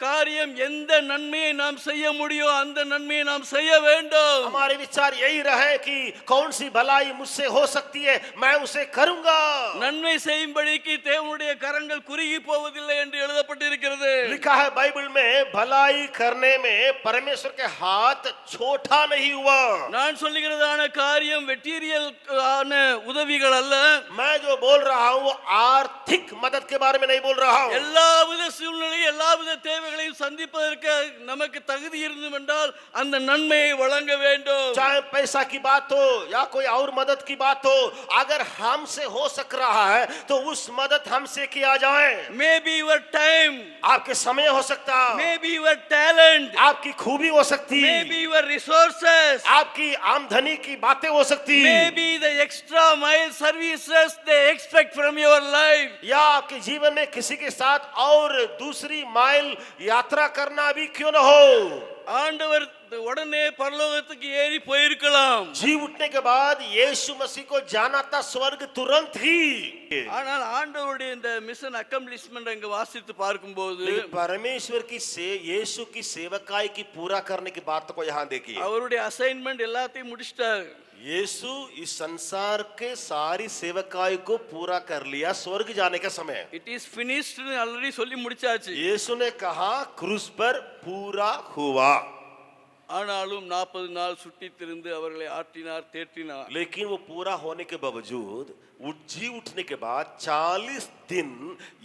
காரியம் எந்த நன்மையை நாம் செய்ய முடியும் அந்த நன்மையை நாம் செய்ய வேண்டும். हमारे विचार यही रहे कि कौन सी भलाई मुझसे हो सकती है मैं उसे करूंगा। நன்மை செய்யும்படிக்கு தேவனுடைய கரங்கள் குறுகி போவதில்லை என்று எழுதப்பட்டிருக்கிறது. लिखा है बाइबल में भलाई करने में परमेश्वर के हाथ छोटा नहीं हुआ। நான் சொல்லுகிறதான காரியம் மெட்டீரியல் ஆன உதவிகள் அல்ல. मैं जो बोल रहा हूं वो आर्थिक मदद के बारे में नहीं बोल रहा हूं। எல்லாவித சூழ்நிலையும் எல்லாவித தேவைகளையும் சந்திப்பதற்கு நமக்கு தகுதி இருந்தும் என்றால் அந்த நன்மையை வழங்க வேண்டும். चाहे पैसा की बात हो या कोई और मदद की बात हो, अगर हमसे हो सक रहा है तो उस मदद हमसे किया जाए। Maybe your time, आपके समय हो सकता, maybe your talent, आपकी खूबी हो सकती, maybe your resources, आपकी आमदनी की बातें हो सकती, maybe the extra mile services they expect from your life. या आपके जीवन में किसी के साथ और दूसरी माइल यात्रा करना भी क्यों न हो। ஆண்டவர் உடனே பரலோகத்துக்கு ஏறி போயிருக்கலாம். जी उठने के बाद यीशु मसीह को जाना था स्वर्ग तुरंत ही। ஆனால் ஆண்டவருடைய இந்த மிஷன் அக்கம்ப்ளிஷ்மென்ட் அங்க வாசித்து பார்க்கும்போது परमेश्वर की यीशु की सेवकाई की पूरा करने की बात को यहाँ देखिए। அவருடைய அசைன்மென்ட் எல்லாத்தையும் முடிச்சிட்டார். यीशु इस संसार के सारी सेवकाई को पूरा कर लिया स्वर्ग जाने का समय। இட் இஸ் ஃபினிஷ்ட்னு ஆல்ரெடி சொல்லி முடிச்சாச்சு. यीशु ने कहा क्रूस पर पूरा हुआ। ஆனாலும் 40 நாள் சுற்றித் திரிந்து அவர்களை ஆற்றினார், தேற்றினார். लेकिन वो पूरा होने के बावजूद जी उठने के बाद 40 दिन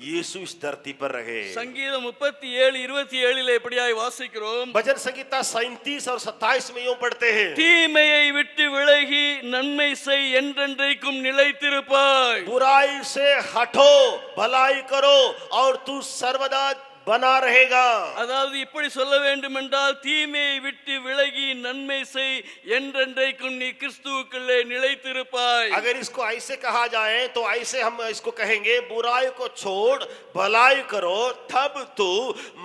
यीशु इस धरती पर रहे। சங்கீதம் 37:27 இப்படியாய் வாசிக்கிறோம். भजन संहिता 37 और 27 में यूं पढ़ते हैं, தீமையை விட்டு விலகி நன்மை செய், என்றென்றைக்கும் நிலைத்திருப்பாய். बुराई से हटो, भलाई करो और तू सर्वदा बना रहेगा। அதாவது இப்படி சொல்ல வேண்டும் என்றால், தீமையை விட்டு விலகி நன்மை செய், என்றென்றைக்கும் நீ கிறிஸ்துவுக்குள்ளே நிலைத்திருப்பாய். अगर इसको ऐसे कहा जाए तो ऐसे हम इसको कहेंगे, बुराई को छोड़ भलाई करो, तब तू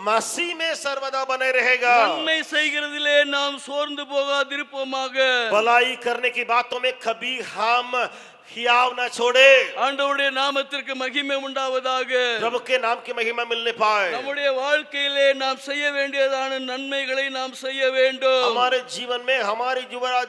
मसीह में सर्वदा बने रहेगा। நன்மை செய்கிறதிலே நாம் சோர்ந்து போகாதிருப்போமாக. भलाई करने की बातों में कभी हम हियाव न छोड़े। ஆண்டவருடைய நாமத்திற்கு மகிமை உண்டாவதாக. प्रभु के नाम की महिमा मिलने पाए। நம்முடைய வாழ்க்கையிலே நாம் செய்ய வேண்டியதான நன்மைகளை நாம் செய்ய வேண்டும். हमारे जीवन में हमारे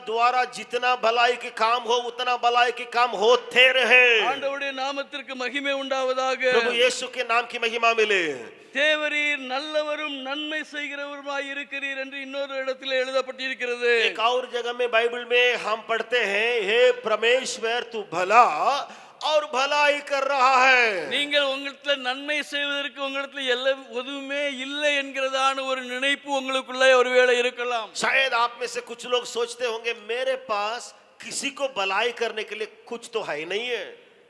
द्वारा जितना भलाई के काम हो उतना भलाई के काम होते रहे। ஆண்டவருடைய நாமத்திற்கு மகிமை உண்டாவதாக. प्रभु यीशु के नाम की महिमा मिले। தேவரீர் நல்லவரும் நன்மை செய்கிறவருமாய் இருக்கிறீர் என்று இன்னொரு இடத்திலே எழுதப்பட்டிருக்கிறது. एक और जगह में बाइबल में हम पढ़ते हैं, हे परमेश्वर तू भला और भलाई कर रहा है। நீங்கள் உங்களிடத்தில் நன்மை செய்வதற்கு உங்களிடத்தில் எதுவுமே இல்லை என்கிறதான ஒரு நினைப்பு உங்களுக்குள்ளே ஒருவேளை இருக்கலாம். शायद आप में से कुछ लोग सोचते होंगे, मेरे पास किसी को भलाई करने के लिए कुछ तो है ही नहीं है।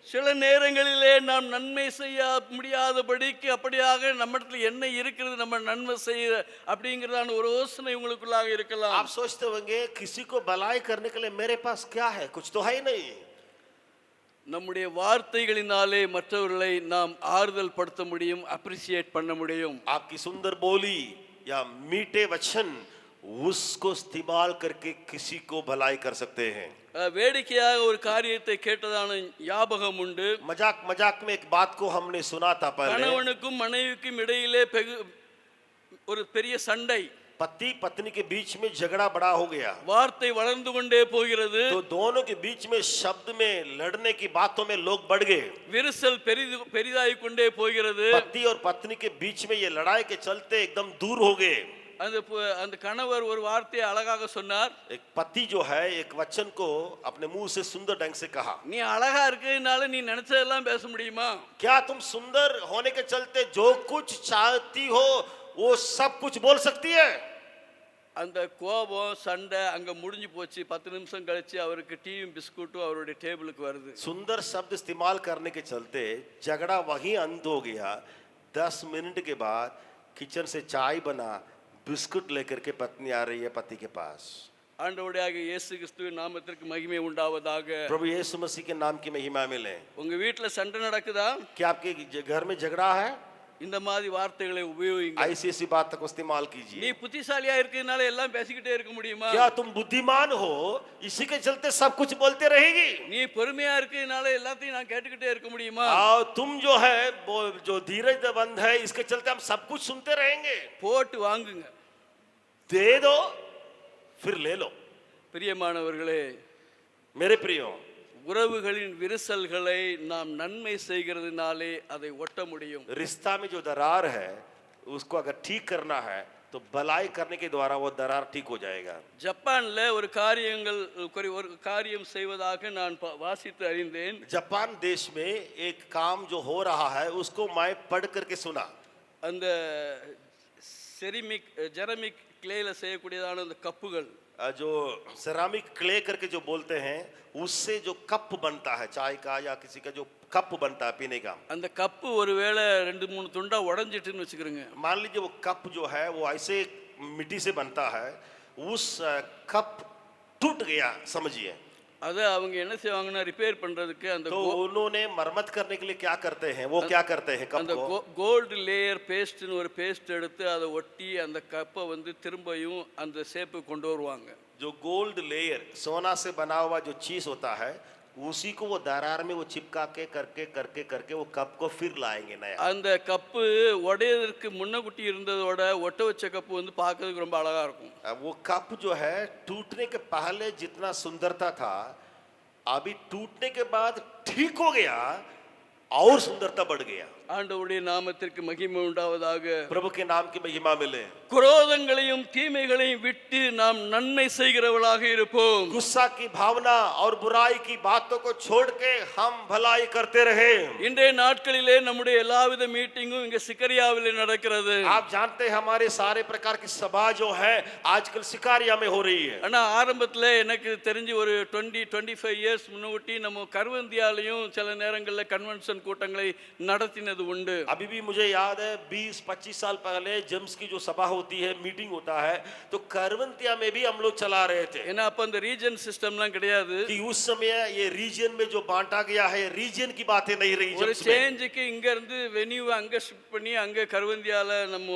சில நேரங்களிலே நாம் நன்மை செய்ய முடியாதபடிக்கு அப்படியாக நம்மிடத்தில் என்ன இருக்கிறது, நம்ம நன்மை செய்ய அப்படிங்கிறதான ஒரு யோசனை உங்களுக்குள்ளாக இருக்கலாம். आप सोचते होंगे, किसी को भलाई करने के लिए मेरे पास क्या है, कुछ तो है ही नहीं। நம்முடைய வார்த்தைகளினாலே மற்றவர்களை நாம் ஆறுதல் படுத்த முடியும், அப்ரிசியேட் பண்ண முடியும். आपकी सुंदर बोली या मीठे वचन उसको इस्तेमाल करके किसी को भलाई कर सकते हैं। வேடிக்கையாக ஒரு காரியத்தை கேட்டதான ஞாபகம் உண்டு. मजाक मजाक में एक बात को हमने सुना था पहले। கணவனுக்கும் மனைவிக்கும் இடையிலே ஒரு பெரிய சண்டை, पति पत्नी के बीच में झगड़ा बड़ा हो गया, வார்த்தை வளர்ந்து கொண்டே போகிறது. तो दोनों के बीच में शब्द में लड़ने की बातों में लोग बढ़ गए। விரிசல் பெரிதாகிக் கொண்டே போகிறது. पति और पत्नी के बीच में ये लड़ाई के चलते एकदम दूर हो गए। அந்த கணவர் ஒரு வார்த்தையை அழகாக சொன்னார். एक पति जो है एक वचन को अपने मुंह से सुंदर ढंग से कहा, நீ அழகா இருக்கிறதுனால நீ நினைச்சதெல்லாம் பேச முடியுமா? क्या तुम सुंदर होने के चलते जो कुछ चाहती हो वो सब कुछ बोल सकती है? அந்த கோபம் சண்டை அங்க முடிஞ்சு போச்சு. 10 நிமிஷம் கழிச்சு அவருக்கு டீயும் பிஸ்கூட்டும் அவருடைய டேபிளுக்கு வருது. सुंदर शब्द इस्तेमाल करने के चलते झगड़ा वहीं अंत हो गया। 10 मिनट के बाद किचन से चाय बना, बिस्कुट लेकर के पत्नी आ रही है पति के पास। ஆண்டவருடைய இயேசு கிறிஸ்துவின் நாமத்திற்கு மகிமை உண்டாவதாக. प्रभु यीशु मसीह के नाम की महिमा मिले। உங்க வீட்ல சண்டை நடக்குதா? क्या आपके घर में झगड़ा है? இந்த மாதிரி வார்த்தைகளை உபயோகிங்க. ऐसी ऐसी बातों को इस्तेमाल कीजिए। நீ புத்திசாலியா இருக்கிறதுனால எல்லாம் பேசிக்கிட்டே இருக்க முடியுமா? क्या तुम बुद्धिमान हो इसी के चलते सब कुछ बोलते रहेगी? நீ பொறுமையா இருக்கிறதுனால எல்லாத்தையும் நான் கேட்டுக்கிட்டே இருக்க முடியுமா? तुम जो है जो धीरजबंद है इसके चलते हम सब कुछ सुनते रहेंगे? போட்டு வாங்குங்க, दे दो फिर ले लो। பிரியமானவர்களே, मेरे प्रियो, உறவுகளின் விரிசல்களை நாம் நன்மை செய்கிறதுனாலே அதை ஒட்ட முடியும். रिश्ता में जो दरार है उसको अगर ठीक करना है तो भलाई करने के द्वारा वो दरार ठीक हो जाएगा। ஜப்பான்ல ஒரு காரியம் செய்வதாக நான் வாசித்து அறிந்தேன். जापान देश में एक काम जो हो रहा है उसको मैं पढ़ करके सुना। அந்த ஜெரமிக் क्लेல செய்யக்கூடியதான அந்த கப்புகள், जो सेरामिक क्ले करके जो बोलते हैं उससे जो कप बनता है चाय का या किसी का जो कप बनता है पीने का, அந்த கப்பு ஒருவேளை 2-3 துண்டா உடைஞ்சிட்டுன்னு வச்சுக்கிறோங்க. मान लीजिए वो कप जो है वो ऐसे मिट्टी से बनता है, उस कप टूट गया समझिए, அதை அவங்க என்ன செய்வாங்கன்னா ரிப்பேர் பண்றதுக்கு அந்த तो उन्होंने मरम्मत करने के लिए क्या करते हैं, वो क्या करते हैं कप அந்த को கோல்டு லேயர் பேஸ்ட்னு ஒரு பேஸ்ட் எடுத்து அதை ஒட்டி அந்த கப்பை வந்து திரும்பியும் அந்த ஷேப்பு கொண்டு வருவாங்க. जो गोल्ड लेयर सोना से बना हुआ जो चीज होता है उसी को वो दरार में वो चिपका के करके करके करके वो कप को फिर लाएंगे नया। அந்த கப்பு உடையதற்கு முன்னகுட்டி இருந்ததோட ஒட்ட வச்ச கப்பு வந்து பார்க்கிறதுக்கு ரொம்ப அழகா இருக்கும். वो कप जो है टूटने के पहले जितना सुंदरता था अभी टूटने के बाद ठीक हो गया और सुंदरता बढ़ गया. ஆண்டவருடைய நாமத்திற்கு மகிமை உண்டாவதாக. प्रभु के नाम की महिमा मिले। குரோதங்களையும் தீமைகளையும் விட்டு நாம் நன்மை செய்கிறவர்களாக இருப்போம். गुस्सा की भावना और बुराई की बातों को छोड़ के हम भलाई करते रहे। இன்றைய நாட்களிலே நம்முடைய எல்லாவித மீட்டிங்கும் இங்க சிக்கரியாவிலே நடக்கிறது. आप जानते हैं हमारे सारे प्रकार की सभा जो है आजकल सिकारिया में हो रही है। ஆனா ஆரம்பத்துல எனக்கு தெரிஞ்சு ஒரு 20-25 இயர்ஸ் முன்னாடி நம்ம கர்வந்தியாலையும் சில நேரங்களில் கன்வென்ஷன் கூட்டங்களை நடத்தினது உண்டு. अभी भी मुझे याद है 20-25 साल पहले जेम्स की जो सभा होती है मीटिंग होता है तो करवंतिया में भी हम लोग चला रहे थे। ஏன்னா அப்ப அந்த ரீஜன் சிஸ்டம்லாம் கிடையாது. कि उस समय ये रीजन में जो बांटा गया है रीजन की बातें नहीं रही। ஒரு சேஞ்சுக்கு இங்க இருந்து வென்யூ அங்க ஷிஃப்ட் பண்ணி அங்க கர்வந்தியால நம்ம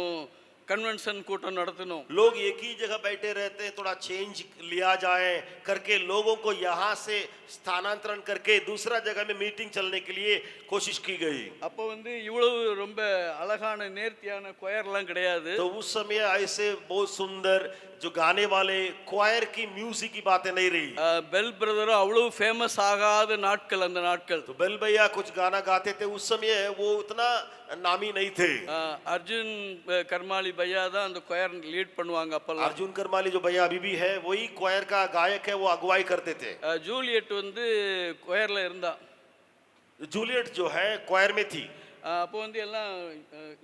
कन्वेंशन கூட்டம் நடத்தணும். लोग एक ही जगह बैठे रहते हैं, थोड़ा चेंज लिया जाए करके लोगों को यहाँ से स्थानांतरण करके दूसरा जगह में मीटिंग चलने के लिए कोशिश की गई। அப்போ வந்து இவ்வளவு ரொம்ப அழகான நேர்த்தியான கொயர்லாம் கிடையாது. तो उस समय ऐसे बहुत सुंदर जो गाने वाले क्वायर की म्यूजिक की बातें नहीं रही। बेल ब्रदर அவ்வளவு ஃபேமஸ் ஆகாத நாட்கள் அந்த நாட்கள். तो बेल भैया कुछ गाना गाते थे उस समय वो उतना नामी नहीं थे। अर्जुन करमाली भैया தான் அந்த கொயர் லீட் பண்ணுவாங்க அப்பலாம். अर्जुन करमाली जो भैया अभी भी है वही क्वायर का गायक है, वो अगुवाई करते थे। जूलियट வந்து கொயர்ல இருந்தா, जूलियट जो है क्वायर में थी। அப்போ வந்து எல்லாம்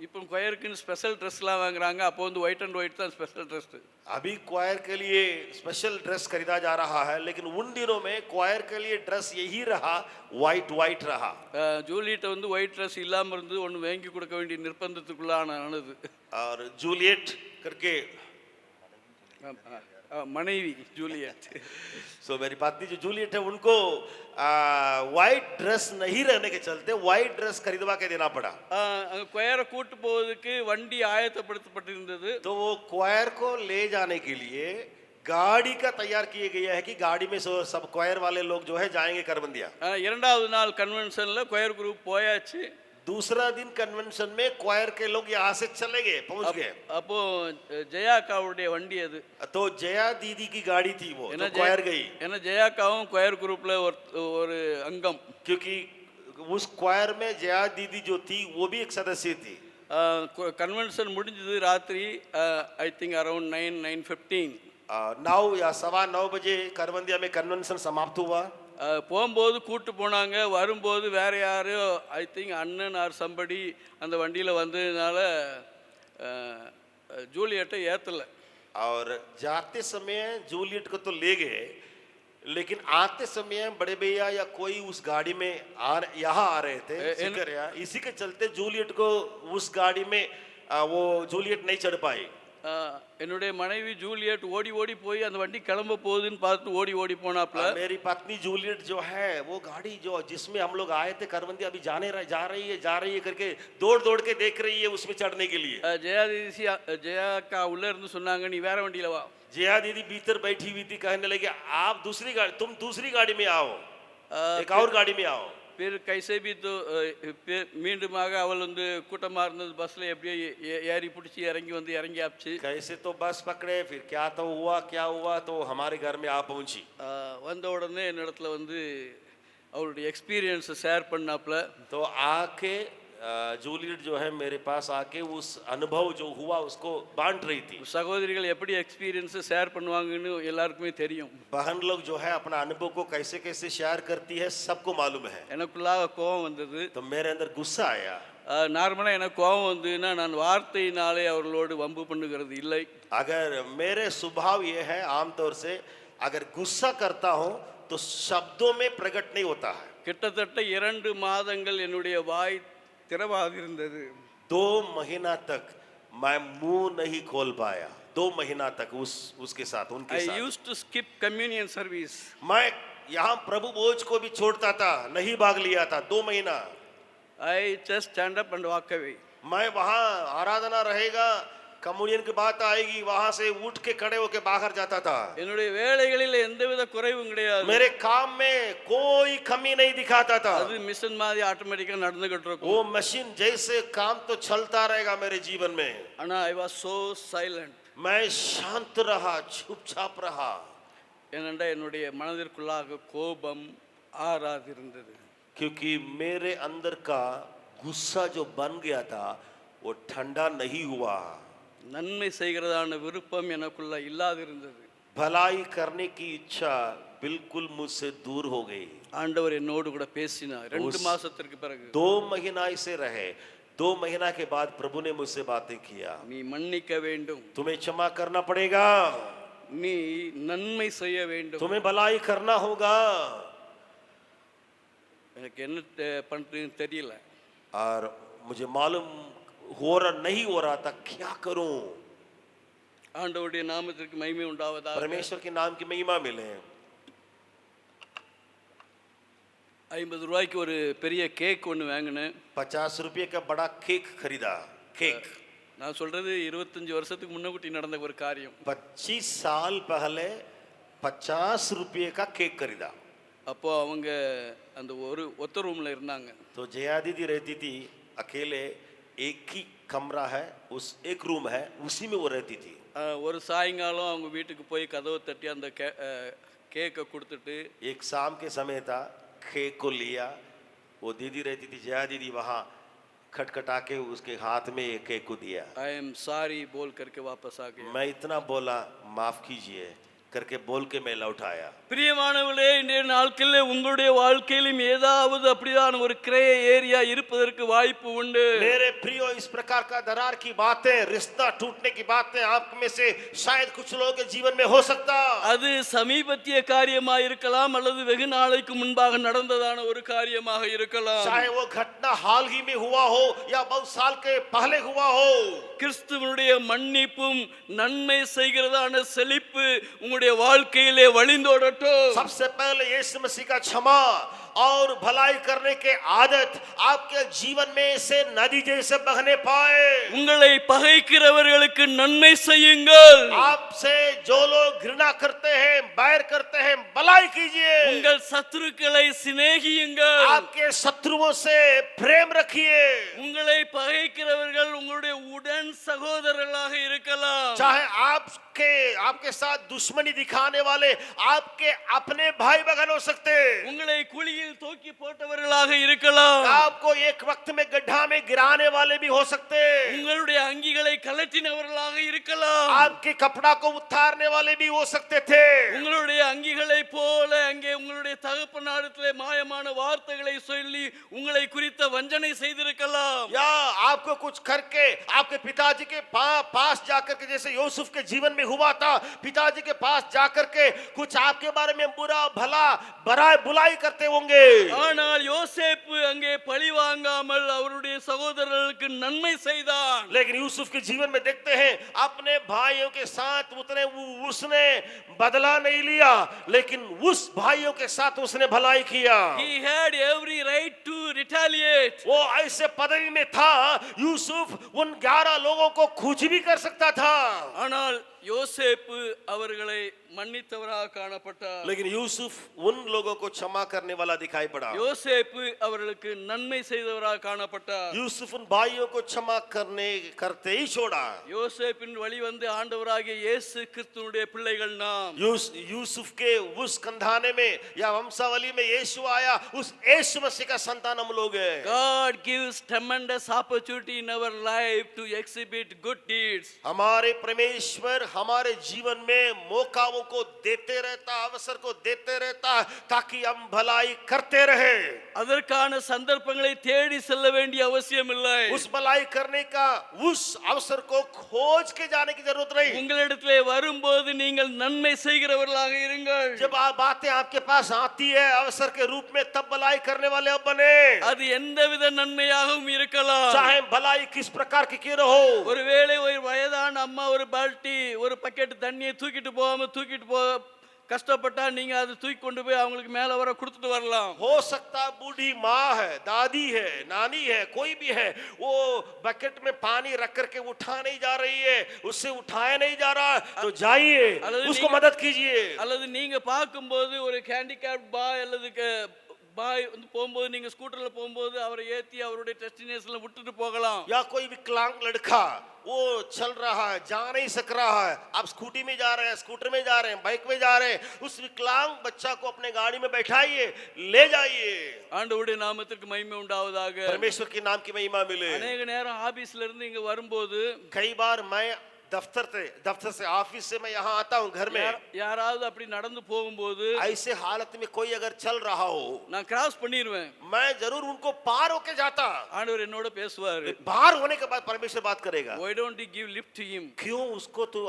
இப்போ கொயருக்குன்னு ஸ்பெஷல் ட்ரெஸ்லாம் வாங்குறாங்க. அப்போ வந்து ஒயிட் அண்ட் ஒயிட் தான் ஸ்பெஷல் ட்ரெஸ். अभी क्वायर के लिए स्पेशल ड्रेस खरीदा जा रहा है, लेकिन उन दिनों में क्वायर के लिए ड्रेस यही रहा, वाइट वाइट रहा। ஜூலியட் வந்து ஒயிட் ட்ரெஸ் இல்லாம இருந்து ஒன்னு வாங்கி கொடுக்க வேண்டிய நிர்பந்தத்துக்குள்ளானது. और जूलियट करके மனைவி ஜூலியட், सो मेरी पत्नी जो जूलियट है उनको वाइट ड्रेस नहीं रहने के चलते वाइट ड्रेस खरीदवा के देना पड़ा। அங்க கொயரை கூட்டு போவதுக்கு வண்டி ஆயத்தப்படுத்தப்பட்டிருந்தது. तो वो क्वायर को ले जाने के लिए गाड़ी का तैयार किए गया है कि गाड़ी में सब क्वायर वाले लोग जो है जाएंगे करबंदिया। இரண்டாவது நாள் கன்வென்ஷன்ல கொயர் குரூப் போயாச்சு. दूसरा दिन कन्वेंशन में क्वायर के लोग यहाँ से चले गए, पहुंच गए। அப்போ ஜெயாக்காவுடைய வண்டி அது. तो जया दीदी की गाड़ी थी वो, जो क्वायर गई। ஏன்னா ஜெயாக்காவும் கொயர் குரூப்ல ஒரு அங்கம். क्योंकि उस क्वायर में जया दीदी जो थी वो भी एक सदस्य थी। कन्वेंशन முடிஞ்சது ராத்திரி ஐ திங்க் அரௌண்ட் 9-9:15 9 या 9:15 बजे करवंदिया में कन्वेंशन समाप्त हुआ। போகும்போது கூட்டு போனாங்க, வரும்போது வேற யாரோ ஐ திங்க் அண்ணன் ஆர் சம்படி அந்த வண்டியில் வந்ததுனால ஜூலியட்டை ஏற்றல. और जाते समय जूलियट को तो ले गए, लेकिन आते समय बड़े भैया या कोई उस गाड़ी में यहाँ आ रहे थे सिकरिया, इसी के चलते जूलियट को उस गाड़ी में वो जूलियट नहीं चढ़ पाई। என்னுடைய மனைவி ஜூலியட் ஓடி ஓடி போய் அந்த வண்டி கிளம்ப போகுதுன்னு பார்த்து ஓடி ஓடி போனாப்ல. मेरी पत्नी जूलियट जो है वो गाड़ी जो जिसमें हम लोग आए थे करवंदिया अभी जा रही है करके दौड़ दौड़ के देख रही है उसमें चढ़ने के लिए। ஜெயாக்கா உள்ள இருந்து சொன்னாங்க நீ வேற வண்டியில வா. जया दीदी भीतर बैठी हुई थी, कहने लगे आप तुम दूसरी गाड़ी में आओ, एक और गाड़ी में आओ। फिर कैसे भी तो மீண்டுமாக அவள் வந்து கூட்டமா இருந்தது பஸ்ல எப்படியே ஏறி பிடிச்சி இறங்கி வந்து இறங்கி ஆச்சு. कैसे तो बस पकड़े, फिर क्या हुआ तो हमारे घर में आ पहुंची। வந்த उடனே என்னிடத்துல வந்து அவருடைய எக்ஸ்பீரியன்ஸ் ஷேர் பண்ணாப்ல. तो आके जूलियट जो है मेरे पास आके उस अनुभव जो हुआ उसको बांट रही थी। சகோதரிகள் எப்படி எக்ஸ்பீரியன்ஸ் ஷேர் பண்ணுவாங்கன்னு எல்லாருக்குமே தெரியும். बहन लोग जो है अपना अनुभव को कैसे कैसे शेयर करती है सबको मालूम है। எனக்குள்ளாக கோபம் வந்தது. तो मेरे अंदर गुस्सा आया। நார்மலாக எனக்கு கோபம் வந்ததுன்னா நான் வார்த்தையினாலே அவர்களோடு வம்பு பண்ணுகிறது இல்லை. अगर मेरे स्वभाव ये है आमतौर से अगर गुस्सा करता हूँ तो शब्दों में प्रकट नहीं होता है। கிட்டத்தட்ட 2 மாதங்கள் என்னுடைய வாய் திறவாதிருந்தது. 2 महीना तक मैं मुंह नहीं खोल पाया। 2 महीना तक उसके साथ उनके साथ। I used to skip communion service. मैं यहाँ प्रभु भोज को भी छोड़ता था, नहीं भाग लिया था 2 महीना। I just stand up and walk away. मैं वहाँ आराधना रहेगा, कम्युनियन की बात आएगी, वहां से उठ के खड़े होके बाहर जाता था। என்னுடைய வேலைகளில் எந்தவித குறைவும் கிடையாது. मेरे काम में कोई कमी नहीं दिखाता था। அது மிஷன் மாதிரி ஆட்டோமேட்டிக்கா நடந்துகிட்டு இருக்கும். वो मशीन जैसे काम तो चलता रहेगा मेरे जीवन में। ஆனா I was so silent. मैं शांत रहा, चुपचाप रहा। ஏனென்றால் என்னுடைய மனதிற்குள்ளாக கோபம் ஆறாதிருந்தது. क्योंकि मेरे अंदर का गुस्सा जो बन गया था वो ठंडा नहीं हुआ। நன்மை செய்கிறதான விருப்பம் எனக்குள்ள இல்லாதிருந்தது. भलाई करने की इच्छा बिल्कुल मुझसे दूर हो गई। ஆண்டவர் என்னோடு கூட பேசினார் 2 மாசத்திற்கு பிறகு. 2 महीना ऐसे रहे। 2 महीना के बाद प्रभु ने मुझसे बातें किया। நீ மன்னிக்க வேண்டும், तुम्हें क्षमा करना पड़ेगा, நீ நன்மை செய்ய வேண்டும். तुम्हें भलाई करना होगा। எனக்கு என்ன பண்றதுன்னு தெரியல. और मुझे मालूम नहीं हो रहा था क्या करूं। ஆண்டவருடைய நாமத்திற்கு மகிமை உண்டாவதாக. परमेश्वर के नाम की महिमा मिले। 50 ரூபாய்க்கு ஒரு பெரிய கேக் ஒன்று வாங்கினேன். 50 रुपये का बड़ा केक खरीदा। केक நான் சொல்றது 25 வருஷத்துக்கு முன்னக்கூட்டி நடந்த ஒரு காரியம். 25 साल पहले 50 रुपये का केक खरीदा। அப்போ அவங்க அந்த ஒத்த ரூம்ல இருந்தாங்க. तो जया दीदी रहती थी अकेले, एक ही कमरा है, उस एक रूम है, उसी में वो रहती थी। ஒரு சாயங்காலம் அவங்க வீட்டுக்கு போய் கதவை தட்டி அந்த கேக்கை கொடுத்துட்டு, एक शाम के समय था, केक को लिया। वो दीदी रहती थी जया दीदी, वहाँ खटखटा के उसके हाथ में एक केक को दिया। आई एम सॉरी बोल करके वापस आ गया. मैं इतना बोला माफ कीजिए करके बोल के मैं लौट आया। பிரியமானவர்களே, இன்றைய நாட்களில் உங்களுடைய வாழ்க்கையிலும் ஏதாவது அப்படிதான் ஒரு கிரே ஏரியா இருப்பதற்கு வாய்ப்பு உண்டு. मेरे प्रियो, इस प्रकार का दरार की बातें, रिश्ता टूटने की बातें आप में से शायद कुछ लोगों के जीवन में हो सकता। அது சமீபத்திய காரியமாக இருக்கலாம், அல்லது வெகு நாளைக்கு முன்பாக நடந்ததான ஒரு காரியமாக இருக்கலாம். चाहे वो घटना हाल ही में हुआ हो या बहुत साल के पहले हुआ हो। கிறிஸ்துவனுடைய மன்னிப்பும் நன்மை செய்கிறதான செழிப்பு உங்களுடைய வாழ்க்கையிலே வழிந்தோடட்டும். सबसे पहले यीशु मसीह का क्षमा और भलाई करने के आदत आपके जीवन में से नदी जैसे बहने पाए। உங்களை பகைக்கிறவர்களுக்கு நன்மை செய்யுங்கள். आपसे जो लोग घृणा करते हैं, बैर करते हैं, भलाई कीजिए। உங்கள் சத்துருக்களை சிநேகியுங்கள். आपके शत्रुओं से प्रेम रखिए। உங்களை பகைக்கிறவர்கள் உங்களுடைய உடன் சகோதரர்களாக இருக்கலாம். चाहे आपके साथ दुश्मनी दिखाने वाले आपके अपने भाई बहन हो सकते। உங்களை குழியில் தூக்கி போட்டவர்களாக இருக்கலாம். आपको एक वक्त में गड्ढा में गिराने वाले भी हो सकते। உங்களுடைய அங்கிகளை கலட்டினவர்களாக இருக்கலாம். आपके कपड़ा को उतारने वाले भी हो सकते थे। உங்களுடைய அங்கிகளை போல அங்கே உங்களுடைய தகப்பனாரிடத்திலே மாயமான வார்த்தைகளை சொல்லி உங்களை குறித்த வஞ்சனை செய்திருக்கலாம். या आपको कुछ करके आपके पिताजी के पास जाकर के, जैसे यूसुफ के जीवन में हुआ था, पिताजी के पास जाकर के कुछ आपके बारे में बुरा भला बुराई करते होंगे। ஆனால் யோசேப்பு அங்கே பழி வாங்காமல் அவருடைய சகோதரர்களுக்கு நன்மை செய்தான். लेकिन यूसुफ के जीवन में देखते हैं अपने भाइयों के साथ उसने बदला नहीं लिया, लेकिन उस भाइयों के साथ उसने भलाई किया। He had every right to retaliate. वो ऐसे पदवी में था, यूसुफ उन 11 लोगों को कुछ भी कर सकता था। ஆனால் யோசேப்பு அவர்களை மன்னித்தவராக காணப்பட்டார். लेकिन यूसुफ उन लोगों को क्षमा करने वाला दिखाई पड़ा। யோசேப்பு அவர்களுக்கு நன்மை செய்தவராக காணப்பட்டார். यूसुफ उन भाइयों को क्षमा करते ही छोड़ा। யோசேப்பின் வழி வந்து ஆண்டவராகிய இயேசு கிறிஸ்துவுடைய பிள்ளைகள் நாம். यूसुफ के उस कंधाने में या वंशावली में यीशु आया, उस यीशु मसीह का संतान हम लोग हैं। God gives tremendous opportunity in our life to exhibit good deeds. हमारे परमेश्वर हमारे जीवन में मौकाओं को देते रहता, अवसर को देते रहता, ताकि हम भलाई करते रहे। அதற்கான சந்தர்ப்பங்களை தேடி செல்ல வேண்டிய அவசியம் இல்லை. उस भलाई करने का उस अवसर को खोज के जाने की जरूरत नहीं। உங்களிடத்திலே வரும்போது நீங்கள் நன்மை செய்கிறவர்களாக இருங்கள். जब बातें आपके पास आती है अवसर के रूप में, तब भलाई करने वाले अब बने। அது எந்தவித நன்மையாகவும் இருக்கலாம். चाहे भलाई किस प्रकार की क्यों न हो। ஒருவேளை ஒரு வயதான அம்மா ஒரு பால்டி ஒரு பக்கெட் தண்ணியை தூக்கிட்டு கஷ்டப்பட்டா நீங்க அதை தூக்கி கொண்டு போய் அவங்களுக்கு மேல வர கொடுத்துட்டு வரலாம். हो सकता बूढ़ी माँ है, दादी है, नानी है, कोई भी है, वो बकेट में पानी रख करके उठा नहीं जा रही है, उससे उठाया नहीं जा रहा, तो जाइए उसको मदद कीजिए। அல்லது நீங்க பார்க்கும்போது ஒரு ஹேண்டிகேப்ட் பாய் அல்லது பாய் வந்து போகும்போது நீங்க ஸ்கூட்டர்ல போகும்போது அவரை ஏத்தி அவருடைய டெஸ்டினேஷன்ல விட்டுட்டு போகலாம். या कोई विकलांग लड़का वो चल रहा है, जा नहीं सक रहा है, आप स्कूटी में जा रहे हैं, स्कूटर में जा रहे हैं, बाइक में जा रहे हैं, उस विकलांग बच्चा को अपने गाड़ी में बैठाइए, ले जाइए। ஆண்டவருடைய நாமத்திற்கு மகிமை உண்டாவதாக. परमेश्वर के नाम की महिमा मिले। அநேக நேரம் ஆபீஸ்ல இருந்து இங்க வரும்போது कई बार मैं दफ्तर से ऑफिस से मैं यहाँ आता हूँ घर में, யாராவது அப்படி நடந்து போகும்போது ऐसे हालत में कोई अगर चल रहा हो, நான் கிராஸ் பண்ணிடுவேன். मैं जरूर उनको पार होके जाता। ஆண்டவர் என்னோட பேசுவாரு. पार होने के बाद परमेश्वर बात करेगा, why don't you give lift to him? क्यों उसको तू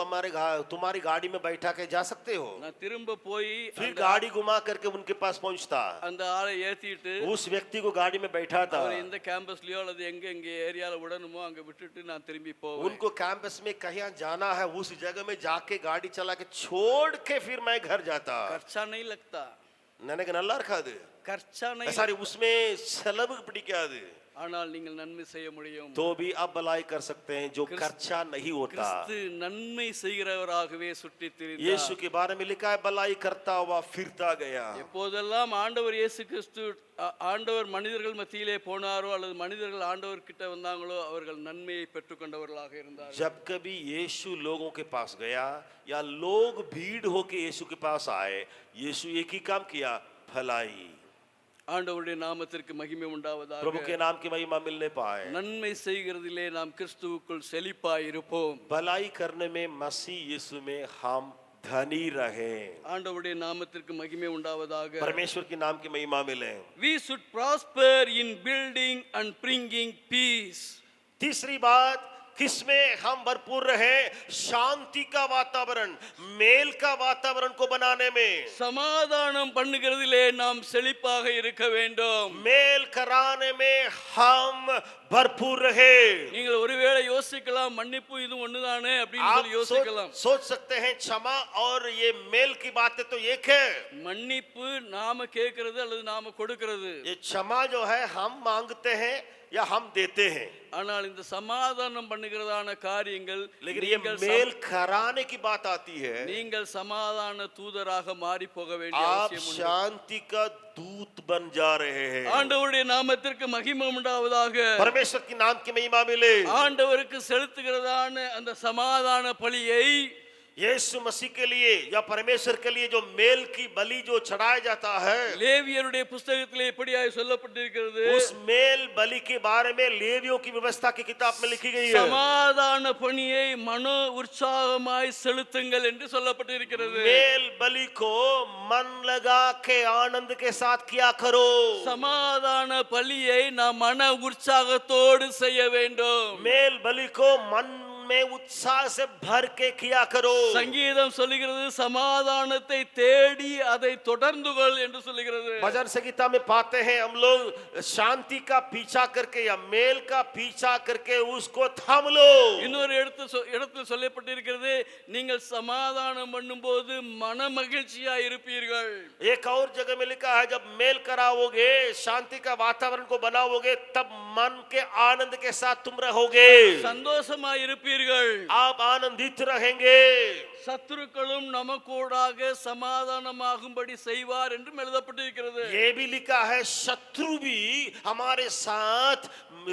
तुम्हारी गाड़ी में बैठा के जा सकते हो। நான் திரும்ப போய் फिर गाड़ी घुमा करके उनके पास पहुंचता, அந்த ஆளை ஏத்திட்டு उस व्यक्ति को गाड़ी में बैठाता, அவர் இந்த கேம்பஸ்லயோ அல்லது எங்க ஏரியால விடணுமோ அங்க விட்டுட்டு நான் திரும்பி போவேன். उनको कैंपस में कहीं जाना है उस जगह में जाके गाड़ी चला के छोड़ के फिर मैं घर जाता। खर्चा नहीं लगता, ನನಗೆ நல்லா இருக்காது, खर्चा नहीं सारी उसमें செலவு பிடிக்காது, ஆனால் நீங்கள் நன்மை செய்ய முடியும். तो भी आप भलाई कर सकते हैं जो खर्चा नहीं होता। கிறிஸ்து நன்மை செய்கிறவராகவே சுற்றித் திரிந்தார். यीशु के बारे में लिखा है भलाई करता हुआ फिरता गया। எப்போதெல்லாம் ஆண்டவர் இயேசு கிறிஸ்து ஆண்டவர் மனிதர்கள் மத்தியிலே போனாரோ அல்லது மனிதர்கள் ஆண்டவர் கிட்ட வந்தாங்களோ அவர்கள் நன்மையை பெற்றுக்கொண்டவர்களாக இருந்தார்கள். जब कभी यीशु लोगों के पास गया या लोग भीड़ होके यीशु के पास आए, यीशु एक ही काम किया, भलाई। ஆண்டவருடைய நாமத்திற்கு மகிமை உண்டாவதாக. प्रभु के नाम की महिमा मिलने पाए। நன்மை செய்கிறதிலே நாம் கிறிஸ்துவுக்குள் செழிப்பாய் இருப்போம். भलाई करने में मसीह यीशु में हम धनी रहे। ஆண்டவருடைய நாமத்திற்கு மகிமை உண்டாவதாக. परमेश्वर के नाम की महिमा मिले। We should prosper in building and bringing peace. तीसरी बात, किसमें हम भरपूर रहे, शांति का वातावरण, मेल का वातावरण को बनाने में। சமாதானம் பண்ணுகிறதிலே நாம் செழிப்பாக இருக்க வேண்டும். मेल कराने में हम भरपूर रहे। நீங்கள் ஒருவேளை யோசிக்கலாம் மன்னிப்பு இது ஒண்ணுதானே அப்படின்னு आप சொல்லி யோசிக்கலாம். सोच सकते हैं क्षमा और ये मेल की बातें तो एक है। மன்னிப்பு நாம கேட்கிறது அல்லது நாம கொடுக்கிறது. ये क्षमा जो है हम मांगते हैं या हम देते हैं, ஆனால் இந்த சமாதானம் பண்ணுகிறதான காரியங்கள் लेकिन ये मेल कराने की बात आती है, நீங்கள் சமாதான தூதராக மாறி போக வேண்டிய आप அவசியம் உண்டு. शांति का दूत बन जा रहे हैं। ஆண்டவருடைய நாமத்திற்கு மகிமை உண்டாவதாக. परमेश्वर की नाम की महिमा मिले। ஆண்டவருக்கு செலுத்துகிறதான அந்த சமாதான பலியை यीशु मसीह के लिए या परमेश्वर के लिए जो मेल की बलि जो चढ़ाया जाता है, லேவியருடைய புத்தகத்திலே இப்படியாய் சொல்லப்பட்டிருக்கிறது. उस मेल बलि के बारे में लेवियों की व्यवस्था की किताब में लिखी गई है। சமாதான பணியை மன உற்சாகமாய் செலுத்துங்கள் என்று சொல்லப்பட்டிருக்கிறது. मेल बलि को मन लगा के आनंद के साथ किया करो। சமாதான பலியை நாம் மன உற்சாகத்தோடு செய்ய வேண்டும். मेल बलि को मन में उत्साह से भर के किया करो। சங்கீதம் சொல்லுகிறது சமாதானத்தை தேடி அதை தொடர்ந்துகள் என்று சொல்லுகிறது. भजन संगीता में पाते हैं हम लोग शांति का पीछा करके या मेल का पीछा करके उसको थाम लो। இன்னொரு இடத்தில் சொல்லப்பட்டிருக்கிறது நீங்கள் சமாதானம் பண்ணும்போது மன மகிழ்ச்சியா இருப்பீர்கள். एक और जगह में लिखा है जब मेल कराओगे, शांति का वातावरण को बनाओगे, तब मन के आनंद के साथ तुम रहोगे, சந்தோஷமா இருப்பீர்கள். आप आनंदित रहेंगे। சத்துருக்களும் நமக்கூடாக சமாதானமாகும்படி செய்வார் என்று எழுதப்பட்டிருக்கிறது. ये भी लिखा है शत्रु भी हमारे साथ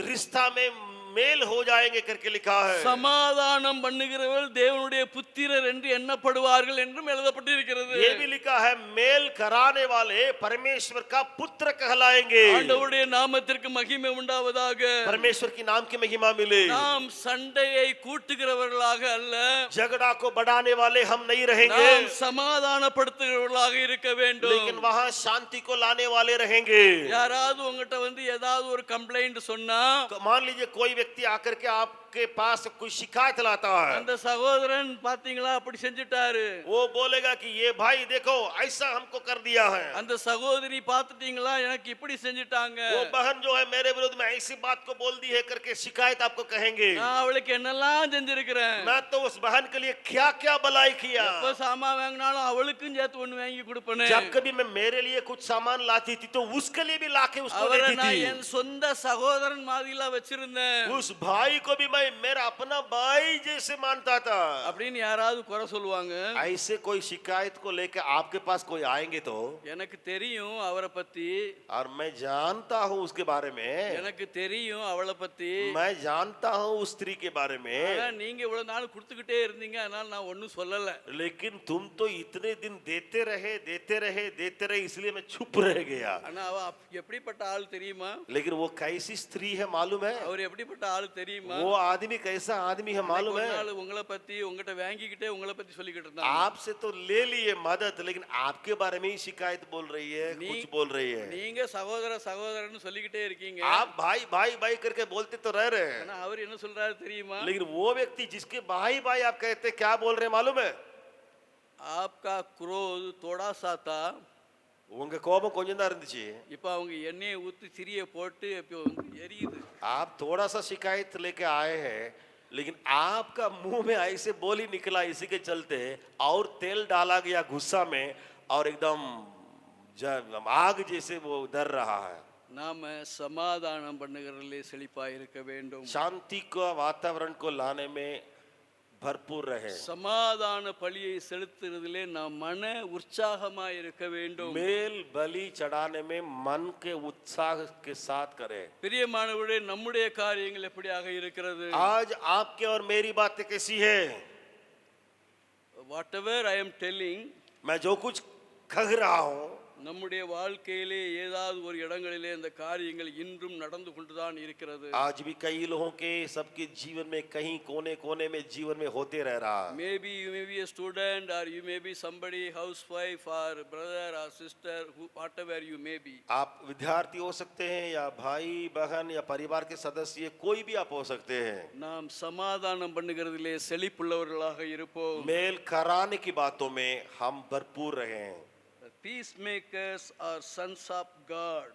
रिश्ता में मेल हो जाएंगे करके लिखा है। சமாதானம் பண்ணுகிறவர்கள் தேவனுடைய புத்திரர் என்று எண்ணப்படுவார்கள் என்றும் எழுதப்பட்டிருக்கிறது. ये भी लिखा है मेल कराने वाले परमेश्वर का पुत्र कहलाएंगे। ஆண்டவருடைய நாமத்திற்கு மகிமை உண்டாவதாக. परमेश्वर की नाम की महिमा मिले। நாம் சண்டையை கூட்டுகிறவர்களாக அல்ல, झगड़ा को बढ़ाने वाले हम नहीं रहेंगे, நாம் சமாதானப்படுத்துகிறவர்களாக இருக்க வேண்டும். लेकिन वहां शांति को लाने वाले रहेंगे। யாராவது உங்ககிட்ட வந்து ஏதாவது ஒரு கம்ப்ளைண்ட் சொன்னா मान लीजिए कोई व्यक्ति आकर के आपके पास कोई शिकायत लाता है, அந்த சகோதரன் பாத்தீங்களா அப்படி செஞ்சுட்டாரு, वो बोलेगा कि ये भाई देखो ऐसा हमको कर दिया है, அந்த சகோதரி பாத்துட்டீங்களா எனக்கு இப்படி செஞ்சுட்டாங்க, वो बहन जो है मेरे विरुद्ध में ऐसी बात को बोल दी है करके शिकायत आपको कहेंगे। நான் அவளுக்கு என்னெல்லாம் செஞ்சிருக்கிறேன், मैं तो उस बहन के लिए क्या क्या भलाई किया। எப்ப சாமான் வாங்கினாலும் அவளுக்கும் சேர்த்து ஒண்ணு வாங்கி கொடுப்பேன். जब कभी मैं मेरे लिए कुछ सामान लाती थी तो उसके लिए भी लाके उसको அவரை देती நான் थी। என் சொந்த சகோதரன் மாதிரிலாம் வச்சிருந்தேன். उस भाई को भी मैं भाई मेरा अपना भाई जैसे मानता था। அப்படின்னு யாராவது குறை சொல்லுவாங்க. ऐसे कोई शिकायत को लेकर आपके पास कोई आएंगे तो, எனக்கு தெரியும் அவரை பத்தி, और मैं जानता हूँ उसके बारे में, எனக்கு தெரியும் அவளை பத்தி, मैं जानता हूँ उस स्त्री के बारे ஆனா में, நீங்க இவ்வளவு நாள் கொடுத்துக்கிட்டே இருந்தீங்க, அதனால நான் ஒன்னும் சொல்லல. लेकिन तुम तो इतने दिन देते रहे, इसलिए मैं चुप रह गया। ஆனா அவ எப்படிப்பட்ட ஆள் தெரியுமா? लेकिन वो कैसी स्त्री है मालूम है? அவர் எப்படிப்பட்ட ஆள் தெரியுமா? वो आदमी कैसा आदमी है मालूम ஒரு है? நாள் உங்களை பத்தி உங்ககிட்ட வாங்கிக்கிட்டே உங்களை பத்தி சொல்லிக்கிட்டு இருந்தாங்க. आपसे तो ले लिए मदद, लेकिन आपके बारे में ही शिकायत बोल रही है, कुछ बोल रही है। நீங்க சகோதரன்னு சொல்லிக்கிட்டே இருக்கீங்க. आप भाई भाई भाई करके बोलते तो रह रहे हैं, ஆனா அவர் என்ன சொல்றாரு தெரியுமா? लेकिन वो व्यक्ति जिसके भाई भाई आप कहते हैं, क्या बोल रहे हैं मालूम है? आपका क्रोध थोड़ा सा था, உங்க கோபம் கொஞ்சம் தான் இருந்துச்சு, இப்ப அவங்க எண்ணெயை ஊத்தி திரிய போட்டு இப்போ எரியுது. आप थोड़ा सा शिकायत लेके आए हैं, लेकिन आपका मुंह में ऐसे बोली निकला इसी के चलते, और तेल डाला गया गुस्सा में, और एकदम आग जैसे वो डर रहा है। நாம சமாதானம் பண்ணுகிறதிலே செழிப்பா இருக்க வேண்டும். शांति का वातावरण को लाने में भरपूर रहे, சமாதான பலியை செலுத்துறதிலே நாம் மன உற்சாகமா இருக்க வேண்டும். मेल बलि चढ़ाने में मन के उत्साह के साथ करें। பிரியமானவர்களே, நம்முடைய காரியங்கள் எப்படியாக இருக்கிறது? आज आपके और मेरी बातें कैसी है? whatever I am telling, मैं जो कुछ कह रहा हूँ, நம்முடைய வாழ்க்கையிலே ஏதாவது ஒரு இடங்களிலே இந்த காரியங்கள் இன்றும் நடந்து கொண்டுதான் இருக்கிறது. आज भी कई लोगों के सबके जीवन में कहीं कोने कोने में जीवन में होते रह रहा। Maybe you may be a student, or you may be somebody, housewife or brother or sister, whatever you may be. आप विद्यार्थी हो सकते हैं, या भाई बहन, या परिवार के सदस्य, कोई भी आप हो सकते हैं। நாம் சமாதானம் பண்ணுகிறதிலே செழிப்புள்ளவர்களாக இருப்போம். मेल कराने की बातों में हम भरपूर रहें। Peacemakers are sons of God.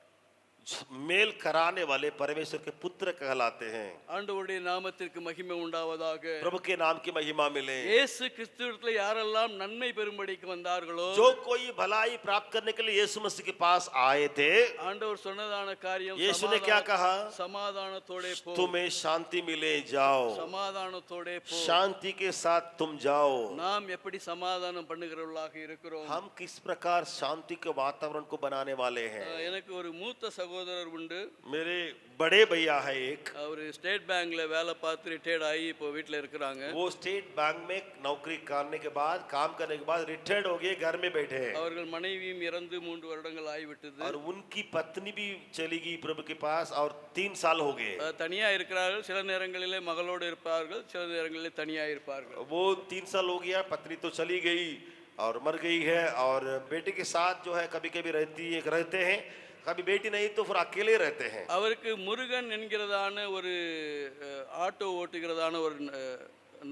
मेल कराने वाले परमेश्वर के पुत्र कहलाते हैं। ஆண்டவருடைய நாமத்திற்கு மகிமை உண்டாவதாக. प्रभु के नाम की महिमा मिले। இயேசு கிறிஸ்துவிடத்தில் யாரெல்லாம் நன்மை பெறும்படிக்கு வந்தார்களோ, जो कोई भलाई प्राप्त करने के लिए यीशु मसीह के पास आए थे, ஆண்டவர் சொன்னதான காரியம், यीशु ने क्या कहा? சமாதானத்தோடே போ, तुम्हें शांति मिले, जाओ, சமாதானத்தோடே போ. शांति के साथ तुम जाओ। நாம் எப்படி சமாதானம் பண்ணுகிறவர்களாக இருக்கிறோம்? हम किस प्रकार शांति के वातावरण को बनाने वाले हैं? எனக்கு ஒரு மூத்த சகோதரர் உண்டு. मेरे बड़े भैया है एक, அவர் ஸ்டேட் பேங்க்ல வேலை பார்த்து ரிட்டையர்ட் ஆகி இப்போ வீட்டில் இருக்கிறாங்க. वो स्टेट बैंक में नौकरी करने के बाद, काम करने के बाद रिटायर्ड हो गए, घर में बैठे हैं। அவர்கள் மனைவியும் இறந்து 3 வருடங்கள் ஆகிவிட்டது. और उनकी पत्नी भी चली गई प्रभु के पास, और 3 साल हो गए। தனியா இருக்கிறார்கள். சில நேரங்களிலே மகளோடு இருப்பார்கள், சில நேரங்களிலே தனியா இருப்பார்கள். वो 3 साल हो गया, पत्नी तो चली गई और मर गई है, और बेटे के साथ जो है कभी कभी रहते हैं, कभी बेटी नहीं तो फिर अकेले रहते हैं। அவருக்கு முருகன் என்கிறதான ஒரு ஆட்டோ ஓட்டுகிறதான ஒரு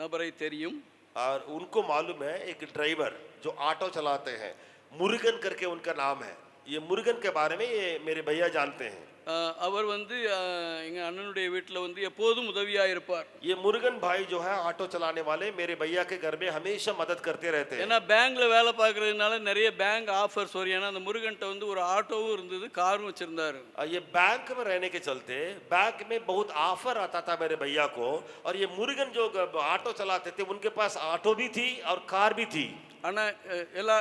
நபரை தெரியும். और उनको मालूम है, एक ड्राइवर जो ऑटो चलाते हैं, मुरुगन करके उनका नाम है। ये मुरुगन के बारे में ये मेरे भैया जानते हैं। அவர் வந்து எங்க அண்ணனுடைய வீட்டில் வந்து எப்போதும் உதவியா இருப்பார். ये मुरुगन भाई जो है ऑटो चलाने वाले मेरे भैया के घर में हमेशा मदद करते रहते हैं। ஏன்னா பேங்க்ல வேலை பார்க்கறதுனால நிறைய பேங்க் ஆஃபர்ஸ் வரும். ஏன்னா அந்த முருகன்ட்ட வந்து ஒரு ஆட்டோவும் இருந்தது, காரும் வச்சிருந்தாரு. ये बैंक में रहने के चलते बैंक में बहुत ऑफर आता था मेरे भैया को, और ये मुरुगन जो ऑटो चलाते थे उनके पास ऑटो भी थी और कार भी थी। ஆனா எல்லா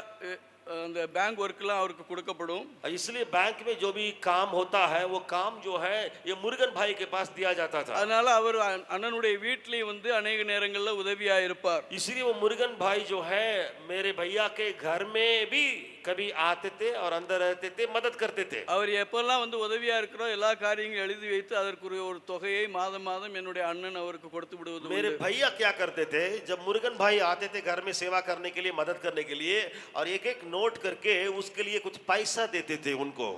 அந்த பேங்க் ஒர்க்லாம் அவருக்கு கொடுக்கப்படும். इसलिए बैंक में जो भी काम होता है, वो काम जो है ये मुरुगन भाई के पास दिया जाता था। அதனால அவர் அண்ணனுடைய வீட்லயே வந்து अनेक நேரங்கள்ல உதவியா இருப்பார். इसलिए वो मुरुगन भाई जो है मेरे भैया के घर में भी कभी आते थे और अंदर रहते थे, मदद करते थे। அவர் எப்பெல்லாம் வந்து உதவியா இருக்கிறோ எல்லா காரியங்களும் எழுதி வைத்து அதற்கு ஒரு தொகையை மாதம் மாதம் என்னுடைய அண்ணன் அவருக்கு கொடுத்து விடுவது. मेरे भैया क्या करते थे, जब मुरुगन भाई आते थे घर में सेवा करने के लिए, मदद करने के लिए, और एक एक नोट करके उसके लिए कुछ पैसा देते थे उनको।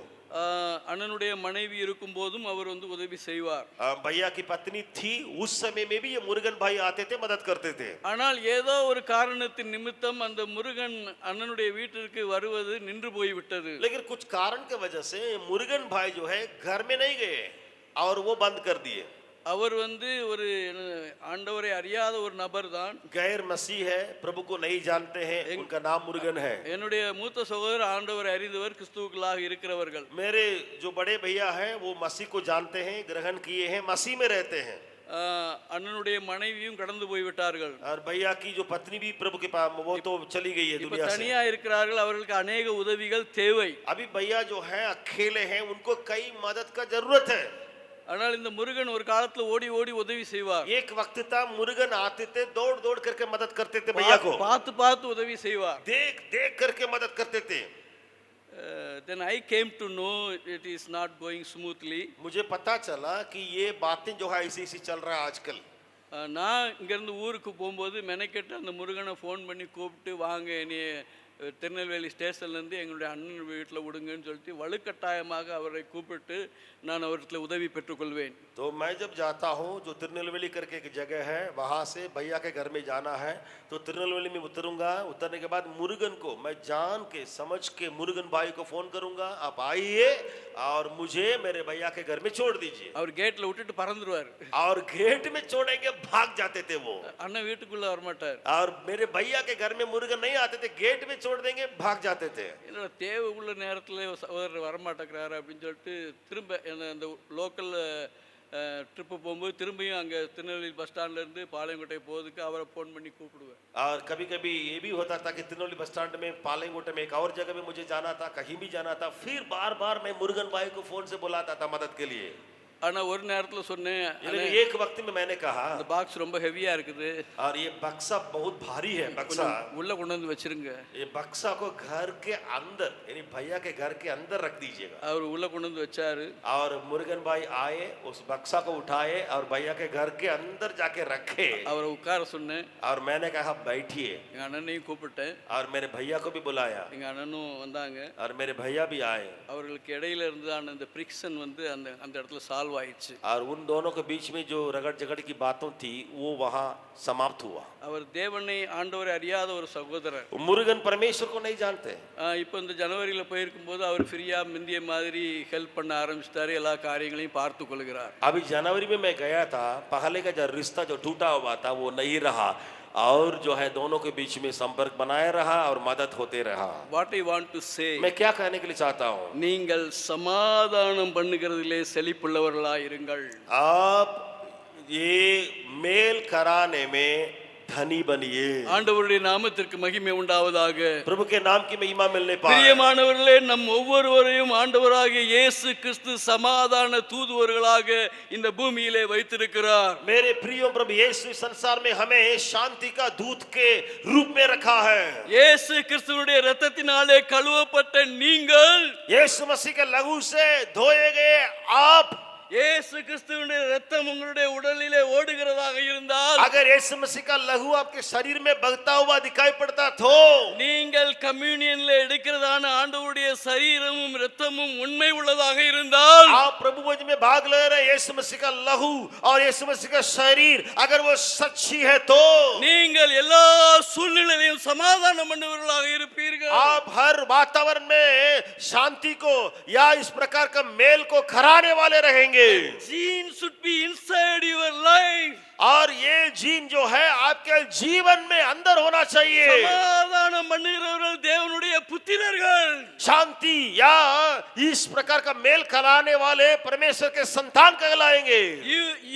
அண்ணனுடைய மனைவி இருக்கும் போதும் அவர் வந்து உதவி செய்வார். भैया की पत्नी थी उस समय में भी ये मुरुगन भाई आते थे, मदद करते थे। ஆனால் ஏதோ ஒரு காரணத்தின் நிமித்தம் அந்த முருகன் அண்ணனுடைய வீட்டிற்கு வருவது நின்று போய்விட்டது. लेकिन कुछ कारण के वजह से मुरुगन भाई जो है घर में नहीं गए और वो बंद कर दिए। அவர் வந்து ஒரு ஆண்டவரை அறியாத ஒரு நபர் தான். गैर मसीह है, प्रभु को नहीं जानते हैं, उनका नाम मुरुगन है। என்னுடைய மூத்த சகோதரர் ஆண்டவரை அறிந்தவர், கிறிஸ்துவுக்குள்ளாக இருக்கிறவர்கள். मेरे जो बड़े भैया हैं वो मसीह को जानते हैं, ग्रहण किए हैं, मसीह में रहते हैं। அண்ணனுடைய மனைவியும் கடந்து போய்விட்டார்கள். और भैया की जो पत्नी भी प्रभु के पास वो तो चली गई है இப்ப दुनिया से। தனியா இருக்கிறார்கள், அவர்களுக்கு अनेक உதவிகள் தேவை. अभी भैया जो है अकेले हैं, उनको कई मदद का जरूरत है। ஆனால் இந்த முருகன் ஒரு காலத்துல ஓடி ஓடி உதவி செய்வார். एक वक्त था मुर्गन आते थे, दौड़ दौड़ करके मदद करते थे भैया को, பார்த்து பார்த்து உதவி செய்வார். देख देख करके मदद करते थे। then I came to know it is not going smoothly. मुझे पता चला कि ये बातें जो है ऐसे ऐसे चल रहा है आजकल। நான் இங்கேருந்து ஊருக்கு போகும்போது மெனக்கெட்டு அந்த முருகனை ஃபோன் பண்ணி கூப்பிட்டு வாங்க நீ திருநெல்வேலி ஸ்டேஷன்லேருந்து எங்களுடைய அண்ணன் வீட்டில் விடுங்கன்னு சொல்லிட்டு வலுக்கட்டாயமாக அவரை கூப்பிட்டு நான் அவர்கிட்ட உதவி பெற்றுக்கொள்வேன். तो मैं जब जाता हूँ, जो तिरुनेलवेली करके एक जगह है, वहाँ से भैया के घर में जाना है, तो तिरुनेलवेली में उतरूंगा। उतरने के बाद मुरुगन को मैं जान के समझ के मुरुगन भाई को फोन करूंगा, आप आइए और मुझे मेरे भैया के घर में छोड़ दीजिए। அவர் கேட்டில் விட்டுட்டு பறந்துருவார். और गेट में छोड़ेंगे, भाग जाते थे वो। அண்ணன் வீட்டுக்குள்ளே வரமாட்டார். और मेरे भैया के घर में मुरुगन नहीं आते थे, गेट में छोड़ देंगे, भाग जाते थे। என்னோட தேவை உள்ள நேரத்தில் சகோதரர் வரமாட்டேங்கிறாரு அப்படின்னு சொல்லிட்டு திரும்ப அந்த லோக்கல் ட்ரிப்பு போகும்போது திரும்பியும் அங்கே திருநெல்வேலி பஸ் ஸ்டாண்ட்லேருந்து பாளையங்கோட்டை போகிறதுக்கு அவரை ஃபோன் பண்ணி கூப்பிடுவேன். और कभी कभी ये भी होता था कि तिरुनेलवेली बस स्टैंड में, पालेंगोटे में, एक और जगह में मुझे जाना था, कहीं भी जाना था, फिर बार बार मैं मुरुगन भाई को फोन से बुलाता था मदद के लिए। ஆனால் ஒரு நேரத்தில் சொன்னேன், लेकिन एक वक्त में मैंने कहा, அந்த பாக்ஸ் ரொம்ப ஹெவியாக இருக்குது, और ये बक्सा बहुत भारी है, बक्सा உள்ளே கொண்டு வந்து வச்சிருங்க. ये बक्सा को घर के अंदर, यानी भैया के घर के अंदर रख दीजिएगा। அவர் உள்ளே கொண்டு வந்து வச்சாரு. और मुरुगन भाई आए, उस बक्सा को उठाए और भैया के घर के अंदर जाके रखे। அவரை உட்கார சொன்னேன். और मैंने कहा बैठिए, எங்கள் अண்ணனையும் கூப்பிட்டேன். और मेरे भैया को भी बुलाया, எங்கள் அண்ணனும் வந்தாங்க. और मेरे भैया भी आए। அவர்களுக்கு இடையில இருந்ததான அந்த ஃப்ரிக்ஷன் வந்து அந்த இடத்துல சால்வ் ஆயிடுச்சு. और उन दोनों के बीच में जो रगड़ झगड़ की बातों थी वो वहाँ समाप्त हुआ। அவர் தேவனை ஆண்டவரை அறியாத ஒரு சகோதரர். मुरुगन परमेश्वर को नहीं जानते। இப்போ இந்த ஜனவரியில் போயிருக்கும்போது அவர் ஃப்ரீயா முந்திய மாதிரி ஹெல்ப் பண்ண ஆரம்பிச்சிட்டாரு, எல்லா காரியங்களையும் பார்த்து கொள்கிறார். अभी जनवरी में मैं गया था, पहले का जो रिश्ता जो टूटा हुआ था वो नहीं रहा, और जो है दोनों के बीच में संपर्क बनाए रहा और मदद होते रहा। What I want to say, मैं क्या कहने के लिए चाहता हूँ, நீங்கள் சமாதானம் பண்ணுகிறதிலே செழிப்புள்ளவர்களாய் இருங்கள். आप ये मेल कराने में धनी बनिए। ஆண்டவருடைய நாமத்திற்கு மகிமை உண்டாவதாக. प्रभु के नाम की महिमा मिलने पाए। பிரியமானவர்களே, நம் ஒவ்வொருவரையும் ஆண்டவராகிய இயேசு கிறிஸ்து சமாதான தூதுவர்களாக இந்த பூமியிலே வைத்திருக்கிறார். मेरे प्रिय प्रभु यीशु संसार में हमें शांति का दूत के रूप में रखा है। இயேசு கிறிஸ்துவுடைய இரத்தத்தினாலே கழுவப்பட்ட நீங்கள், यीशु मसीह के लहू से धोए गए आप, இயேசு கிறிஸ்துவினுடைய இரத்தம் உங்களுடைய உடலிலே ஓடுகிறதாக இருந்தால், अगर यीशु मसीह का लहू आपके शरीर में बहता हुआ दिखाई पड़ता तो, நீங்கள் கம்யூனியன்ல எடுக்கிறதான ஆண்டவருடைய சரீரமும் இரத்தமும் உண்மை உள்ளதாக இருந்தால், आप प्रभु भोज में भाग ले रहे यीशु मसीह का लहू और यीशु मसीह का शरीर अगर वो सच्ची है तो நீங்கள் எல்லா சூழ்நிலையிலும் சமாதானம் பண்ணுவர்களாக இருப்பீர்கள். आप हर वातावरण में शांति को या इस प्रकार का मेल को खराने वाले रहेंगे। Gene should be inside your life. और ये जीन जो है आपके जीवन में अंदर होना चाहिए। சமாதானம் பண்ணுகிறவர்கள் தேவனுடைய புத்திரர்கள். शांति या इस प्रकार का मेल कराने वाले परमेश्वर के संतान कहलाएंगे।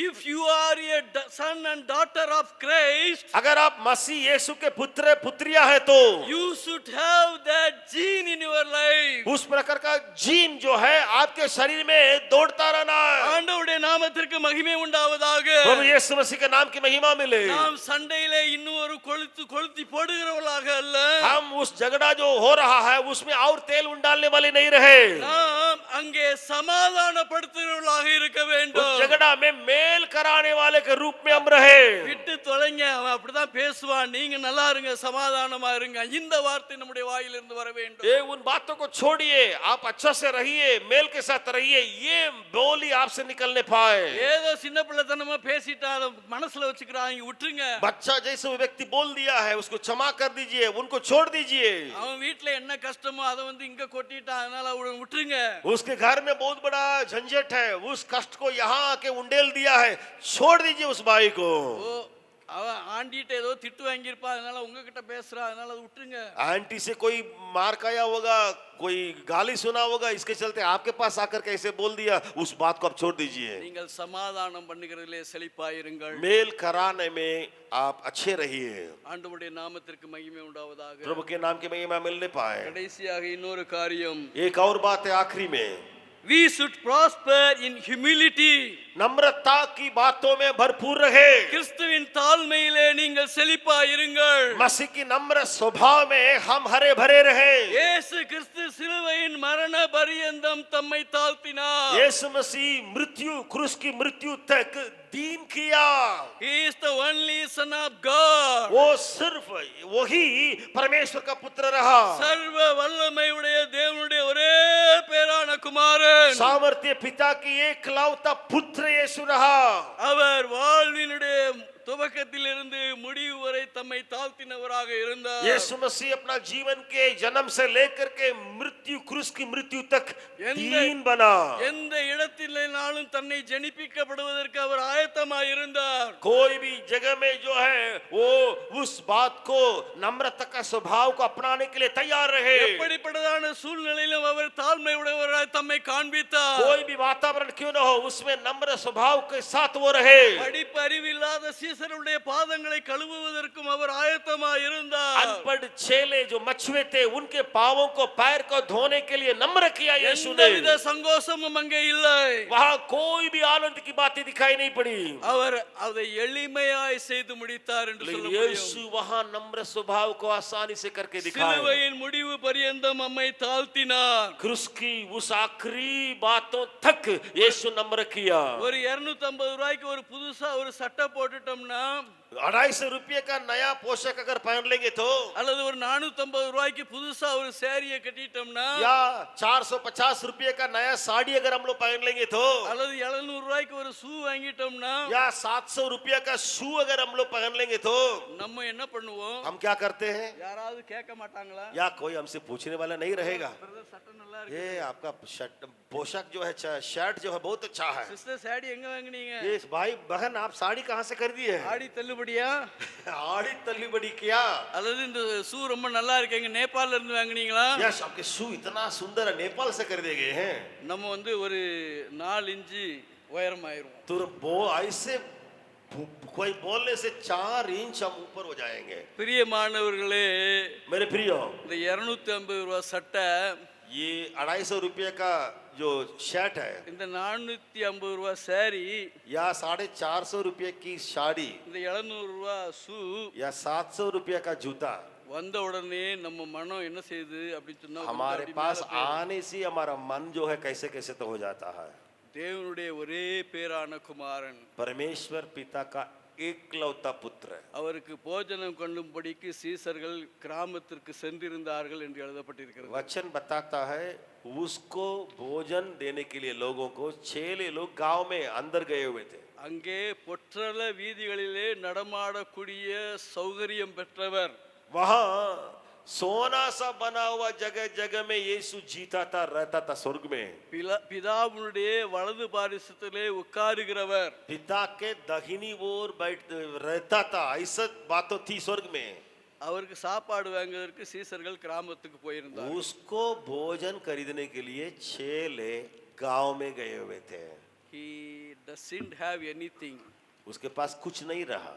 If you are a son and daughter of Christ, अगर आप मसीह यीशु के पुत्र पुत्रियां हैं तो you should have that gene in your life. उस प्रकार का जीन जो है आपके शरीर में दौड़ता रहना है। ஆண்டவருடைய நாமத்திற்கு மகிமை உண்டாவதாக. प्रभु यीशु मसीह के नाम की महिमा मिले। நாம் சண்டையிலே இன்னும் ஒரு கொளுத்தி போடுகிறவர்களாக அல்ல, हम उस झगड़ा जो हो रहा है उसमें और तेल डालने वाले नहीं रहे। நாம் அங்கே சமாதானப்படுத்துகிறவர்களாக இருக்க उस வேண்டும். झगड़ा में मेल कराने वाले के रूप में हम रहे। விட்டு தொலைங்க, அவன் அப்படிதான் பேசுவான், நீங்க நல்லா இருங்க, சமாதானமா இருங்க, இந்த வார்த்தை நம்முடைய வாயிலிருந்து வர வேண்டும். ये उन बातों को छोड़िए, आप अच्छा से रहिए, मेल के साथ रहिए, ये बोली आपसे निकलने पाए। ஏதோ சின்ன பிள்ளைத்தனமா பேசிட்டா அதை மனசுல வச்சுக்கிறாங்க, விட்டுருங்க. बच्चा जैसे वो व्यक्ति बोल दिया है उसको क्षमा कर दीजिए, उनको छोड़ दीजिए। அவன் வீட்டுல என்ன கஷ்டமோ அதை வந்து இங்க கொட்டிட்டான், அதனால அவனை விட்டுருங்க. उसके घर में बहुत बड़ा झंझट है, उस कष्ट को यहाँ आके उंडेल दिया है, छोड़ दीजिए उस भाई को। ஓ, அவன் ஆண்டிட்ட ஏதோ திட்டு வாங்கியிருப்பா, அதனால உங்ககிட்ட பேசுறா, அதனால அதை விட்டுருங்க. आंटी से कोई मार खाया होगा, कोई गाली सुना होगा, इसके चलते आपके पास आकर कैसे बोल दिया, उस बात को आप छोड़ दीजिए। நீங்கள் சமாதானம் பண்ணுகிறதிலே செழிப்பாயிருங்கள். मेल कराने में आप अच्छे रहिए, ஆண்டவருடைய நாமத்திற்கு மகிமை உண்டாவதாக. प्रभु के नाम की महिमा मिलने पाए। கடைசியாக இன்னொரு காரியம், एक और बात है आखिरी में, we should prosper in humility. नम्रता की बातों में भरपूर रहे। கிறிஸ்துவின் தாழ்மையிலே நீங்கள் செழிப்பாயிருங்கள். मसीह की नम्र स्वभाव में हम हरे भरे रहे। இயேசு கிறிஸ்து சிலுவையின் மரண பரியந்தம் தம்மை தாழ்த்தினார். यीशु मसीह मृत्यु, क्रूस की मृत्यु तक दीन किया। He is the only son of God. वो सिर्फ वही परमेश्वर का पुत्र रहा, சர்வ வல்லமையுடைய தேவனுடைய ஒரே பேரான குமாரன். सामर्थ्य पिता की एकलौता पुत्र यीशु रहा। அவர் வாழ்வினுடைய துவக்கத்திலிருந்து முடிவு வரை தம்மை தாழ்த்தினவராக இருந்தார். यीशु मसीह अपना जीवन के जन्म से लेकर के मृत्यु, क्रूस की मृत्यु तक दीन बना। எந்த இடத்திலேனாலும் தன்னை ஜனிப்பிக்கப்படுவதற்கு அவர் ஆயத்தமாய் இருந்தார். कोई भी जगह में जो है वो उस बात को, नम्रता का स्वभाव को अपनाने के लिए तैयार रहे। எப்படிப்பட்டதான சூழ்நிலையிலும் அவர் தாழ்மை உடையவராய் தம்மை காண்பித்தார். कोई भी वातावरण क्यों न हो, उसमें नम्र स्वभाव के साथ वो रहे। படிப்பறிவில்லாத சீசருடைய பாதங்களை கழுவுவதற்கும் அவர் ஆயத்தமாய் இருந்தார். अनपढ़ चेले जो मछुए थे, उनके पावों को, पैर को धोने के लिए नम्र किया यीशु ने। எந்தவித சங்கோஷமும் அங்கே இல்லை. वहां कोई भी आनंद की बातें दिखाई नहीं पड़ी, அவர் அதை எளிமையாய் செய்து முடித்தார் என்று சொல்ல लेकिन यीशु முடியும். वहां नम्र स्वभाव को आसानी से करके दिखाया। சிலுவையின் முடிவு பரியந்தம் நம்மை தாழ்த்தினார். क्रूस की उस आखिरी बातों तक यीशु नम्र किया। ஒரு 250 ரூபாய்க்கு ஒரு புதுசா ஒரு சட்டை போட்டுட்டோம்னா, 250 रुपये का नया पोशाक अगर पहन लेंगे तो, அல்லது ஒரு 450 ரூபாய்க்கு புதுசா ஒரு சேரியை கட்டிட்டோம்னா, या 450 रुपये का नया साड़ी अगर हम लोग पहन लेंगे तो, அல்லது 700 ரூபாய்க்கு ஒரு ஷூ வாங்கிட்டோம்னா, या 700 रुपये का शू अगर हम लोग पहन लेंगे तो நம்ம என்ன பண்ணுவோம்? हम क्या करते हैं? யாராவது கேட்க மாட்டாங்களா? या कोई हमसे पूछने वाला नहीं रहेगा, பிரதர் சட்டை நல்லா இருக்கு, ये आपका शर्ट, पोशाक जो है, शर्ट जो है बहुत अच्छा है। சிஸ்டர் சாடி எங்க வாங்குனீங்க? ये भाई बहन आप साड़ी कहाँ से खरीदी है? ஆடி தள்ளுபடியா? आड़ी तल्ली बड़ी किया, அல்லது இந்த ஷூ ரொம்ப நல்லா இருக்கு, எங்க நேபாளல இருந்து வாங்குனீங்களா? यस आपके शू इतना सुंदर है, नेपाल से खरीदे गए हैं। நம்ம ஒரு 4 இன்ச்சு உயரம் ஆயிரும். तो वो ऐसे कोई बोलने से 4 इंच हम ऊपर हो जाएंगे। பிரியமானவர்களே, मेरे प्रियो, இந்த 250 ரூபாய் சட்டை, ये 250 रुपये का जो शर्ट है, இந்த 450 ரூபாய் சாரி, या 450 रुपये की साड़ी, இந்த 700 ரூபாய் ஷூ या 700 रुपये का जूता, வந்த உடனே நம்ம மனம் என்ன செய்யுது அப்படின்னு சொன்னா, हमारे पास आने से हमारा मन जो है कैसे कैसे तो हो जाता है। தேவனுடைய ஒரே பேரான குமாரன், परमेश्वर पिता का एकलौता पुत्र, அவருக்கு போஜனம் கொள்ளும்படிக்கு சீசர்கள் கிராமத்திற்கு சென்றிருந்தார்கள் என்று எழுதப்பட்டிருக்கிறது. वचन बताता है उसको भोजन देने के लिए लोगों को 6 लोग गांव में अंदर गए हुए थे। அங்கே பொற்றல வீதிகளிலே நடமாடக்கூடிய சௌகரியம் பெற்றவர், वहां सोना सा बना हुआ जगह जगह में यीशु जीता था, रहता था स्वर्ग में। பிதாவுடைய வலது பாரிசத்திலே உட்காருகிறவர், पिता के दाहिनी ओर बैठ रहता था, ऐसा बात तो थी स्वर्ग में। அவருக்கு சாப்பாடு வாங்குவதற்கு சீசர்கள் கிராமத்துக்கு போயிருந்தார். उसको भोजन खरीदने के लिए 6 गांव में गए हुए थे। He doesn't have anything. उसके पास कुछ नहीं रहा,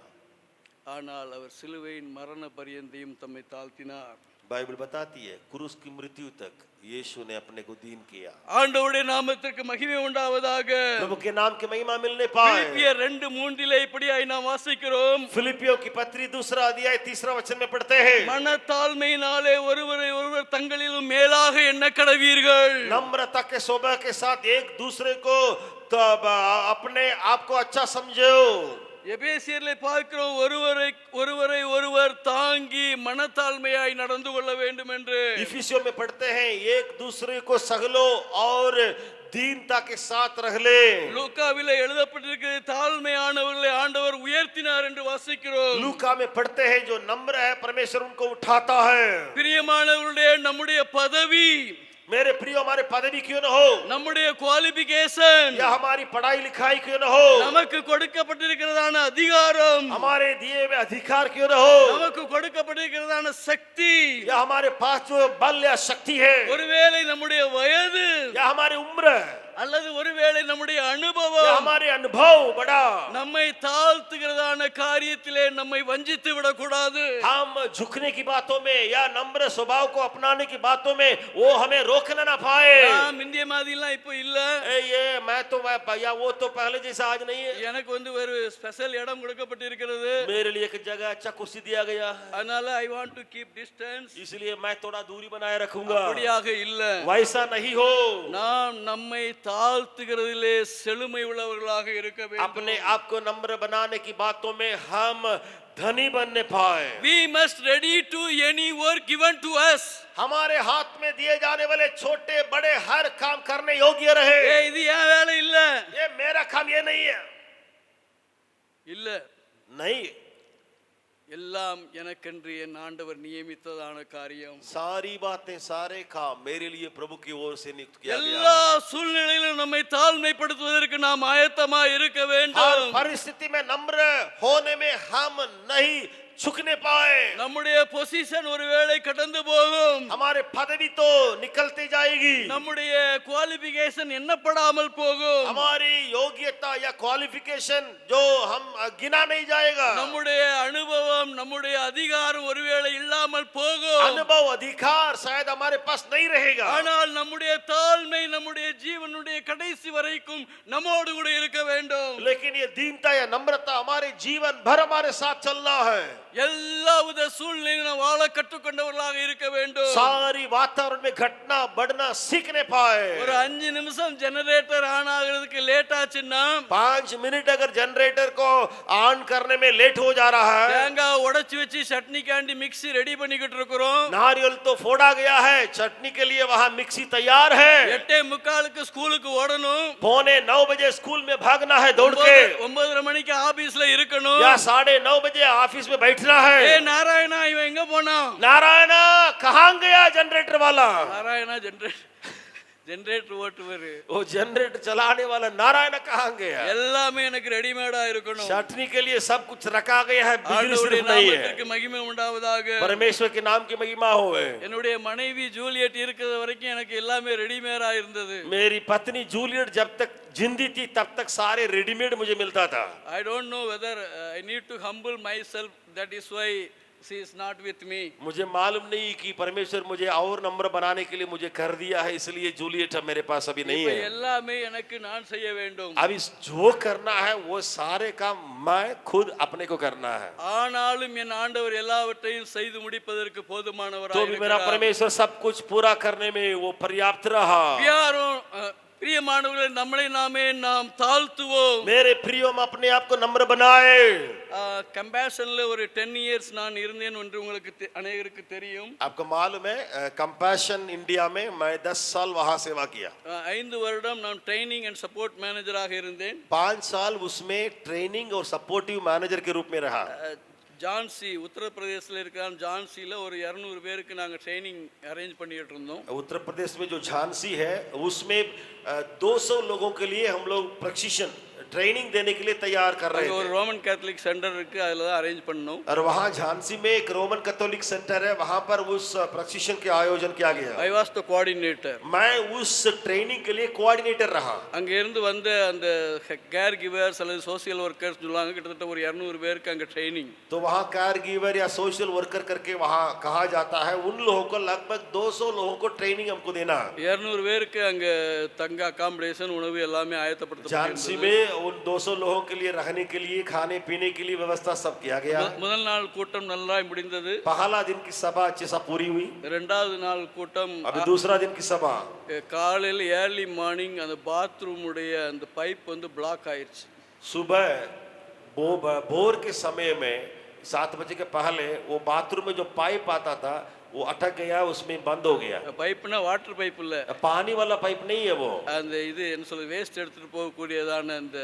ஆனால் அவர் சிலுவையின் மரண பரியந்தையும் தம்மை தாழ்த்தினார். बाइबल बताती है क्रूस की मृत्यु तक यीशु ने अपने को दीन किया। ஆண்டவருடைய நாமத்திற்கு மகிமை உண்டாவதாக. प्रभु के नाम की महिमा मिलने पाए। பிலிப்பியர் 2:3 இப்படியாய் நாம் வாசிக்கிறோம். फिलिपियों की पत्री 2 अध्याय 3 वचन में पढ़ते हैं, மனத்தாழ்மையினாலே ஒருவரை ஒருவர் தங்களிலும் மேலாக எண்ண கடவீர்கள். नम्रता के स्वभाव के साथ एक दूसरे को तो अपने आप को अच्छा समझो। எபேசியர்ல பார்க்கிறோம், ஒருவரை ஒருவர் தாங்கி மனத்தாழ்மையாய் நடந்து கொள்ள வேண்டும் என்று. इफिसियों में पढ़ते हैं एक दूसरे को सहलो और दीनता के साथ रह ले। லூக்காவிலே எழுதப்பட்டிருக்கிறது, தாழ்மையானவர்களை ஆண்டவர் உயர்த்தினார் என்று வாசிக்கிறோம். लूका में पढ़ते हैं जो नम्र है परमेश्वर उनको उठाता है। பிரியமானவர்களே, நம்முடைய பதவி मेरे प्रियो हमारे पदवी क्यों न हो, நம்முடைய குவாலிஃபிகேஷன், या हमारी पढ़ाई लिखाई क्यों न हो, நமக்கு கொடுக்கப்பட்டிருக்கிறதான அதிகாரம், हमारे दिए हुए अधिकार क्यों न हो, நமக்கு கொடுக்கப்பட்டிருக்கிறதான சக்தி, या हमारे पास जो बल या शक्ति है, ஒருவேளை நம்முடைய வயது, या हमारी उम्र, அல்லது ஒருவேளை நம்முடைய या அனுபவம் हमारे अनुभव बड़ा, நம்மை தாழ்த்துகிறதான காரியத்திலே நம்மை வஞ்சித்து விடக்கூடாது. हम झुकने की बातों में या नम्र स्वभाव को अपनाने की बातों में वो हमें रोकना ना पाए। நாம் இந்திய மாதிரிலாம் இப்போ இல்ல. ये मैं तो या वो तो पहले जैसा आज नहीं है। எனக்கு ஒரு ஸ்பெஷல் இடம் கொடுக்கப்பட்டிருக்கிறது. मेरे लिए एक जगह अच्छा कुर्सी दिया गया है, அதனால I want to keep distance. इसलिए मैं थोड़ा दूरी बनाए रखूंगा। அப்படியாக இல்ல. वैसा नहीं हो, நாம் நம்மை தாழ்த்துகிறதிலே செழுமை உள்ளவர்களாக இருக்க வேண்டும். अपने आप को नम्र बनाने की बातों में हम धनी बनने पाए। We must ready to any work given to us. हमारे हाथ में दिए जाने वाले छोटे बड़े हर काम करने योग्य रहे। இது ஏன் வேலை இல்ல, ये मेरा काम ये नहीं है, இல்ல, नहीं, எல்லாம் எனக்கென்று என் ஆண்டவர் நியமித்ததான காரியம். सारी बातें सारे काम मेरे लिए प्रभु की ओर से नियुक्त किया गया எல்லா है। சூழ்நிலையிலும் நம்மை தாழ்மைப்படுத்துவதற்கு நாம் ஆயத்தமாய் இருக்க हर வேண்டும். परिस्थिति में नम्र होने में हम नहीं झुकने पाए। நம்முடைய பொசிஷன் ஒருவேளை கடந்து போகும், हमारे पदवी तो निकलती जाएगी, நம்முடைய குவாலிஃபிகேஷன் எண்ணப்படாமல் போகும், हमारी योग्यता या क्वालिफिकेशन जो हम गिना नहीं जाएगा, நம்முடைய அனுபவம் நம்முடைய அதிகாரம் ஒருவேளை இல்லாமல் போகும். अनुभव अधिकार शायद हमारे पास नहीं रहेगा, ஆனால் நம்முடைய தாழ்மை நம்முடைய ஜீவனுடைய கடைசி வரைக்கும் நம்மோடு கூட இருக்க வேண்டும். लेकिन ये दीनता या नम्रता हमारे जीवन भर हमारे साथ चलना है। எல்லாவித சூழ்நிலையிலும் வாழ கற்றுக்கொண்டவர்களாக இருக்க வேண்டும். सारी वातावरण में घटना बढ़ना सीखने पाए। ஒரு 5 நிமிஷம் ஜெனரேட்டர் ஆன் ஆகிறதுக்கு லேட் ஆச்சுன்னா 5 मिनट अगर जनरेटर को ऑन करने में लेट हो जा रहा है, தேங்காய் உடைச்சு வச்சு சட்னிக்காண்டி மிக்ஸி ரெடி பண்ணிக்கிட்டு இருக்கிறோம். नारियल तो फोड़ा गया है, चटनी के लिए वहां मिक्सी तैयार है, 8:45க்கு ஸ்கூலுக்கு ஓடணும், 8:45 बजे स्कूल में भागना है दौड़ के, 9:30 மணிக்கு ஆபீஸ்ல இருக்கணும். या 9:30 बजे ऑफिस में बैठना है। ஏ நாராயணா இவன் எங்க போனான்? नारायणा कहां गया जनरेटर वाला? நாராயணா ஜெனரேட்டர் ஓட்டுவாரு. वो जनरेटर चलाने वाला नारायण कहां गया? எல்லாமே எனக்கு ரெடிமேடா இருக்கணும். चटनी के लिए सब कुछ रखा गया है, बिजली ஆண்டவருடைய सिर्फ नहीं है। நாமத்திற்கு மகிமை உண்டாவதாக. परमेश्वर के नाम की महिमा होवे। என்னுடைய மனைவி ஜூலியட் இருக்கிற வரைக்கும் எனக்கு எல்லாமே ரெடிமேடா இருந்தது. मेरी पत्नी जूलियट जब तक जिंदी थी तब तक सारे रेडीमेड मुझे मिलता था। I don't know whether I need to humble myself, that is why she is not with me. मुझे मालूम नहीं कि परमेश्वर मुझे और नम्र बनाने के लिए मुझे कर दिया है, इसलिए जूलियट मेरे पास अभी नहीं இப்ப है। எல்லாமே எனக்கு நான் செய்ய வேண்டும். अभी जो करना है वो सारे काम मैं खुद अपने को करना है। ஆனாலும் என் ஆண்டவர் எல்லாவற்றையும் செய்து முடிப்பதற்கு போதுமானவராய் तो भी मेरा இருக்கிறார். परमेश्वर सब कुछ पूरा करने में वो पर्याप्त रहा। பிரியமானவர்களே, நம்மளை நாம் தாழ்த்துவோம். मेरे प्रियो हम अपने आप को नम्र बनाए। கம்பேஷன்ல ஒரு 10 இயர்ஸ் நான் இருந்தேன் என்று உங்களுக்கு அநேகருக்கு தெரியும். आपको मालूम है कंपैशन इंडिया में मैं 10 साल वहां सेवा किया। 5 வருடம் நான் ட்ரைனிங் அண்ட் சப்போர்ட் மேனேஜராக இருந்தேன். 5 साल उसमें ट्रेनिंग और सपोर्टिव मैनेजर के रूप में रहा। ஜான்சி உத்தரப்பிரதேசத்தில் இருக்கிற ஜான்சியில் ஒரு 200 பேருக்கு நாங்கள் ட்ரைனிங் அரேஞ்ச் பண்ணிட்டு இருந்தோம். उत्तर प्रदेश में जो झांसी है उसमें 200 लोगों के लिए हम लोग प्रशिक्षण ट्रेनिंग देने के लिए तैयार कर रहे ஒரு थे। ரோமன் कैथोलिक சென்டர் இருக்கு, அதில் தான் அரேஞ்ச் பண்ணோம். और वहाँ झांसी में एक रोमन कैथोलिक सेंटर है, वहाँ पर उस प्रशिक्षण के आयोजन किया गया। I was the coordinator. मैं उस ट्रेनिंग के लिए कोऑर्डिनेटर रहा। அங்கே இருந்து வந்த அந்த கேர் கிவர்ஸ் அல்லது சோசியல் ஒர்க்கர்ஸ் சொல்லுவாங்க, கிட்டத்தட்ட ஒரு 200 பேருக்கு அங்கே ட்ரைனிங். तो वहाँ केयर गिवर या सोशल वर्कर करके वहाँ कहा जाता है, उन लोगों को लगभग 200 लोगों को ट्रेनिंग हमको देना। 200 பேருக்கு அங்கே தங்க அகாமடேஷன் உணவு எல்லாமே ஆயத்தப்படுத்தப்பட்டிருந்தது. झांसी में उन 200 लोगों के लिए रहने के लिए खाने पीने के लिए व्यवस्था सब किया गया। முதல் நாள் கூட்டம் நல்லா முடிந்தது. पहला दिन की सभा अच्छे से पूरी हुई। இரண்டாவது நாள் கூட்டம் अभी दूसरा दिन की सभा காலையில் ஏர்லி மார்னிங் அந்த பாத்ரூமுடைய அந்த பைப் வந்து பிளாக் ஆயிடுச்சு. सुबह भोर के समय में 7 बजे के पहले वो बाथरूम में जो पाइप आता था वो अटक गया, उसमें बंद हो गया। பைப்னா வாட்டர் பைப் இல்ல, पानी वाला पाइप नहीं है वो, அந்த இது என்ன சொல்றது வேஸ்ட் எடுத்துட்டு போகக்கூடியதான அந்த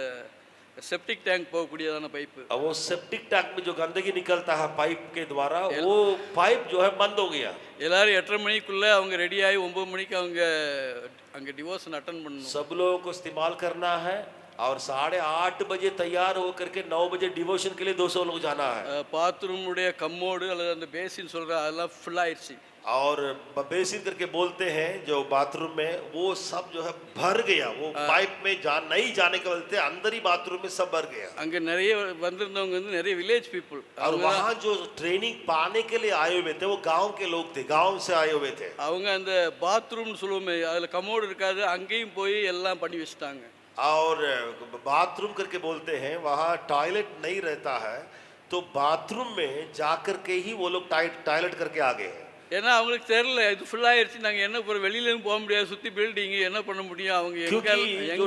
செப்டிக் டேங்க் போகக்கூடியதான பைப்பு. अब वो सेप्टिक टैंक में जो गंदगी निकलता है पाइप के द्वारा वो पाइप जो है बंद हो गया। எல்லாரும் 8:30 மணிக்குள்ள அவங்க ரெடி ஆகி 9 மணிக்கு அவங்க அங்க டிவோஷன் அட்டெண்ட் பண்ணணும். सब लोगों को इस्तेमाल करना है और 8:30 बजे तैयार होकर के 9 बजे डिवोशन के लिए 200 लोग जाना है। பாத்ரூம் உடைய கம்மோடு அல்லது அந்த பேசின் சொல்ற அதெல்லாம் ஃபுல் ஆயிடுச்சு. और बेसिन करके बोलते हैं जो बाथरूम में वो सब जो है भर गया, वो पाइप में नहीं जाने के बोलते अंदर ही बाथरूम में सब भर गया। அங்க நிறைய வந்திருந்தவங்க வந்து நிறைய வில்லேஜ் பீப்புள். और वहाँ जो ट्रेनिंग पाने के लिए आए हुए थे वो गांव के लोग थे, गांव से आए हुए थे। அவங்க அந்த பாத்ரூம் சொல்லுவோமே அதுல கம்மோடு இருக்காது, அங்கேயும் போய் எல்லாம் பண்ணி வச்சிட்டாங்க. और बाथरूम करके बोलते हैं वहाँ टॉयलेट नहीं रहता है तो बाथरूम में जाकर के ही वो लोग टॉयलेट करके आ गए। ஏன்னா அவங்களுக்கு தெரியல இது ஃபுல் ஆயிருச்சு, நாங்க என்ன போற வெளியில இருந்து போக முடியாது, சுத்தி பில்டிங் என்ன பண்ண முடியும், அவங்க जो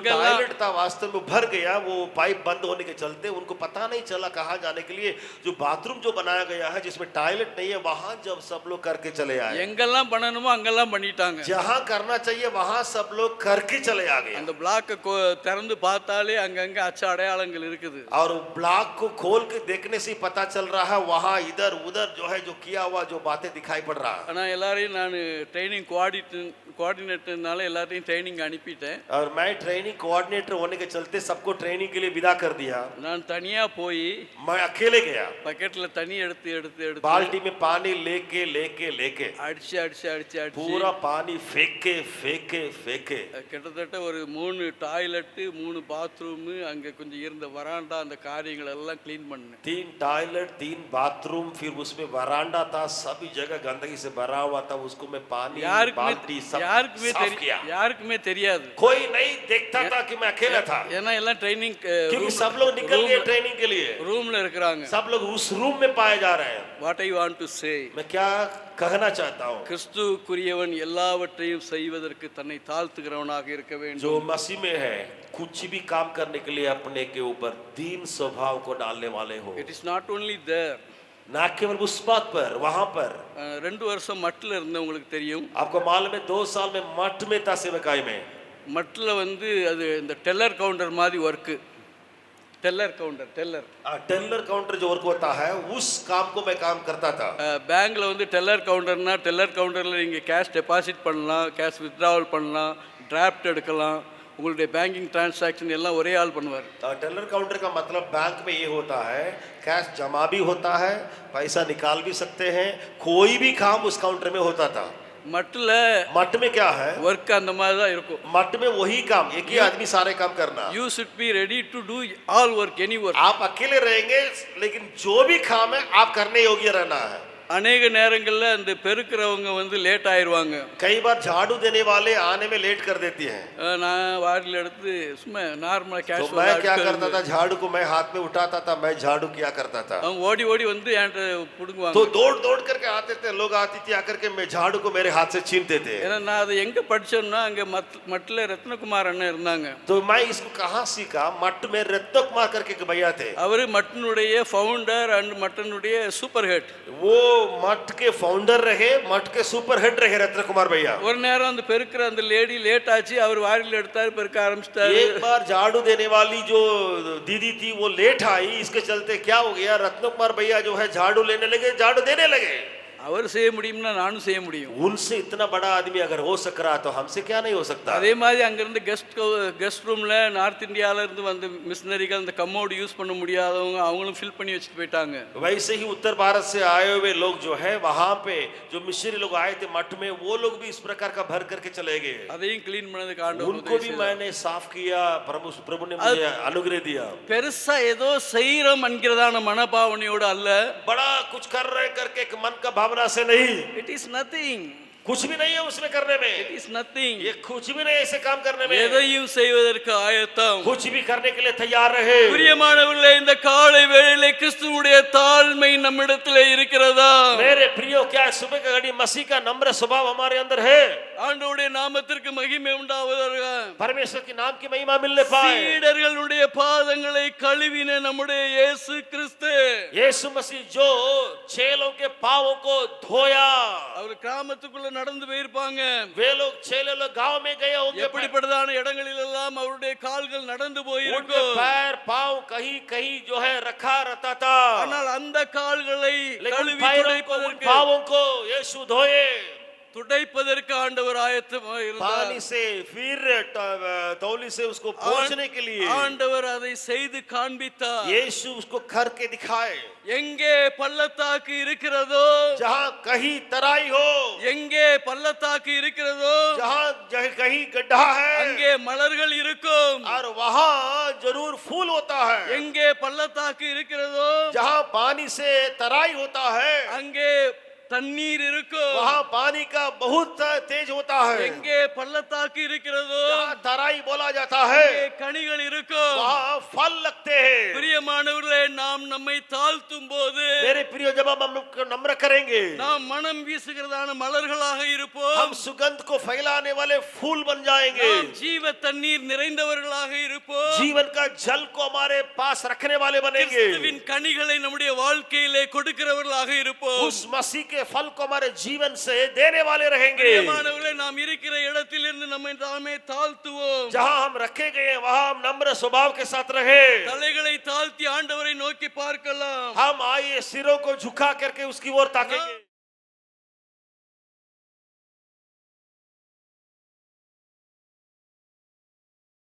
टॉयलेट था वास्तव में भर गया, वो पाइप बंद होने के चलते उनको पता नहीं चला कहाँ जाने के लिए। जो बाथरूम जो बनाया गया है जिसमें टॉयलेट नहीं है वहां जब सब लोग करके चले आए, எங்கெல்லாம் பண்ணணுமோ அங்கெல்லாம் பண்ணிட்டாங்க, जहां करना चाहिए वहां सब लोग करके चले आ गए। அந்த பிளாக்க திறந்து பார்த்தாலே அங்கங்க அச்சு அடையாளங்கள் இருக்குது। और ब्लॉक को खोल के देखने से पता चल रहा है वहां इधर उधर जो है जो किया हुआ जो बातें दिखाई पड़ रहा है। ஆனா எல்லாரையும் நான் ட்ரைனிங் கோஆர்டினேட்டர்னால எல்லாத்தையும் ட்ரைனிங் அனுப்பிட்டேன்। और मैं ट्रेनिंग कोऑर्डिनेटर होने के चलते सबको ट्रेनिंग के लिए विदा कर दिया। நான் தனியா போய் मैं अकेले गया, பக்கெட்ல தண்ணி எடுத்து बाल्टी में पानी लेके அடிச்சு அடிச்சு அடிச்சு அடிச்சு पूरा पानी फेंके கிட்டத்தட்ட ஒரு 3 டாய்லெட் 3 பாத்ரூம் அங்க கொஞ்சம் இருந்த வராண்டா அந்த காரியங்கள் எல்லாம் க்ளீன் பண்ணேன்। 3 टॉयलेट 3 बाथरूम फिर उसमें वरांडा था, सभी जगह गंदगी से भरा हुआ था, उसको मैं पानी बाल्टी सब साफ किया। யாருக்குமே தெரியாது, कोई नहीं देखता था कि मैं अकेला था, ஏன்னா எல்லாம் ட்ரைனிங் क्योंकि सब लोग निकल गए ट्रेनिंग के लिए, ரூம்ல இருக்காங்க, सब लोग उस रूम में पाए जा रहे हैं। What I want to say, मैं क्या कहना चाहता हूँ, கிறிஸ்துவுக்குரியவன் எல்லாவற்றையும் செய்வதற்கு தன்னை தாழ்த்துகிறவனாக இருக்க வேண்டும்। जो मसीह में है कुछ भी काम करने के लिए अपने के ऊपर दीन स्वभाव को डालने वाले हो। It is not only there, ना केवल उस बात पर, वहां पर 2 வருஷம் மட்ல இருந்த உங்களுக்கு தெரியும், आपको मालूम है 2 साल में मठ में था सेवकाई में। மட்ல வந்து அது இந்த டெல்லர் கவுண்டர் மாதிரி வர்க்கு, टेलर काउंटर जो वर्क होता है उस काम को मैं काम करता था। பேங்க்ல வந்து டெல்லர் கவுண்டர்ல நீங்க கேஷ் டெபாசிட் பண்ணலாம், கேஷ் வித்ட்ராவல் பண்ணலாம், டிராஃப்ட் எடுக்கலாம், உங்களுடைய பேங்கிங் டிரான்சாக்ஷன் எல்லாம் ஒரே ஆள் பண்ணுவார்। टेलर काउंटर का मतलब बैंक में ये होता है कैश जमा भी होता है, पैसा निकाल भी सकते हैं, कोई भी काम उस काउंटर में होता था। मट में क्या है वर्क அந்த மாதிரி தான் இருக்கும், मट में वही काम, एक ही आदमी सारे काम करना। You should be ready to do all work, any work। आप अकेले रहेंगे लेकिन जो भी काम है आप करने योग्य रहना है। अनेक நேரங்கள்ல அந்த பெருக்குறவங்க வந்து லேட் ஆயிருவாங்க, कई बार झाड़ू देने वाले आने में लेट कर देती हैं। நான் வாரில எடுத்து சும்மா நார்மலா तो கேஷுவலா मैं क्या करता था, झाड़ू को मैं हाथ में उठाता था, मैं झाड़ू किया करता था। அவங்க ஓடி ஓடி வந்து என்கிட்ட புடுங்குவாங்க, तो दौड़ करके आते थे लोग, आती थी आकर के मैं झाड़ू को मेरे हाथ से छीनते थे। ஏன்னா நான் அதை எங்க படிச்சேன்னா அங்க மட்ல ரத்னகுமார் அண்ணன் இருந்தாங்க। तो मैं इसको कहाँ सीखा, मट में रत्नकुमार करके एक भैया थे, அவரு மட்டனுடைய ஃபவுண்டர் அண்ட் மட்டனுடைய சூப்பர் ஹெட், वो मठ के फाउंडर रहे, मठ के सुपर हेड रहे रत्न कुमार भैया। ஒரு நேரம் அந்த பெருக்குற அந்த லேடி லேட் ஆச்சு, அவர் வாரில எடுத்தாரு, பெருக்க ஆரம்பிச்சிட்டாரு। एक बार झाड़ू देने वाली जो दीदी थी वो लेट आई, इसके चलते क्या हो गया, रत्न कुमार भैया जो है झाड़ू लेने लगे, झाड़ू देने लगे। அவர் செய்ய முடியும்னா நானும் செய்ய முடியும், उनसे इतना बड़ा आदमी अगर हो सक रहा तो हमसे क्या नहीं हो सकता। அதே மாதிரி அங்க இருந்து கெஸ்ட் ரூம்ல நார்த் இந்தியால இருந்து வந்து மிஷனரிகள் அந்த கம்மோடு யூஸ் பண்ண முடியாதவங்க அவங்களும் ஃபில் பண்ணி வச்சிட்டு போயிட்டாங்க। वैसे ही उत्तर भारत से आए हुए लोग जो है वहां पे जो मिशनरी लोग आए थे मठ में, वो लोग भी इस प्रकार का भर करके चले गए, அதையும் க்ளீன் பண்ணதுக்கு ஆண்டவர் उनको भी मैंने साफ किया, प्रभु ने मुझे अनुग्रह दिया। பெருசா ஏதோ செய்யறோம் என்கிறதான மனபாவனையோடு அல்ல, बड़ा कुछ कर रहे करके एक मन का भावना से नहीं, इट इज नथिंग, कुछ भी नहीं है उसमें करने में, इट इज नथिंग, ये कुछ भी नहीं ऐसे काम करने में, எதையும் செய்வதற்கு ஆயத்தம், कुछ भी करने के लिए तैयार रहे। பிரியமானவர்களே, இந்த காலை வேளையிலே கிறிஸ்துவுடைய தாழ்மை நம்மிடத்திலே இருக்கிறதா? मेरे प्रियो, क्या सुबह का घड़ी मसीह का नम्र स्वभाव हमारे अंदर है? ஆண்டவருடைய நாமத்திற்கு மகிமை உண்டாவதாக, परमेश्वर के नाम की महिमा मिलने पाए। சீடர்களுடைய பாதங்களை கழுவின நம்முடைய இயேசு கிறிஸ்து, यीशु मसीह जो चेलों के पांवों को धोया, அவர் கிராமத்துக்குள்ள நடந்து போயிருப்பாங்க. वे लोग चेले लोग गांव में गए होंगे, எப்படிப்பட்டதான இடங்களில் எல்லாம் அவருடைய கால்கள் நடந்து उनके போயிருக்கும். पैर पांव कहीं कहीं जो है रखा रहता था, ஆனால் அந்த கால்களை लेकिन கழுவி पैरों को, उन துடைப்பதற்கு पांवों को यीशु धोए துடைப்பதற்கு ஆண்டவர் ஆயத்தமாக இருந்தார். पानी से, फिर तौली से उसको पोंछने के लिए ஆண்டவர் அதை செய்து காண்பித்தார். यीशु उसको करके दिखाए। எங்கே பள்ளத்தாக்கு இருக்கிறதோ, जहाँ कहीं तराई हो, எங்கே பள்ளத்தாக்கு இருக்கிறதோ जहाँ कहीं गड्ढा है, அங்கே மலர்கள் இருக்கும். और वहाँ जरूर फूल होता है। எங்கே பள்ளத்தாக்கு இருக்கிறதோ जहाँ पानी से तराई होता है, அங்கே தண்ணீர் இருக்கும். वहाँ पानी का बहुत तेज होता है। எங்கே பள்ளத்தாக்கு இருக்கிறதோ जहाँ तराई बोला जाता है, அங்கே கனிகள் இருக்கும். वहाँ फल लगते हैं। பிரியமானவர்களே, நாம் நம்மை தாழ்த்தும் போது मेरे प्रिय, जब हम हमको नम्र करेंगे, நாம் மனம் வீசுகிறதான மலர்களாக இருப்போம். हम सुगंध को फैलाने वाले फूल बन जाएंगे। நாம் ஜீவ தண்ணீர் நிறைந்தவர்களாக இருப்போம். जीवन का जल को हमारे पास रखने वाले बनेंगे। கிறிஸ்துவின் கனிகளை நம்முடைய வாழ்க்கையிலே கொடுக்கிறவர்களாக இருப்போம். उस मसीह के फल को हमारे जीवन से देने वाले रहेंगे। பிரியமானவர்களே, நாம் இருக்கிற இடத்திலிருந்து நம்மை நாமே தாழ்த்துவோம். जहाँ हम रखे गए वहाँ हम नम्र स्वभाव के साथ रहे। தலைகளை தாழ்த்தி ஆண்டவரை நோக்கி பார்க்கலாம். हम आइए सिरों को झुका करके उसकी ओर ताकेंगे।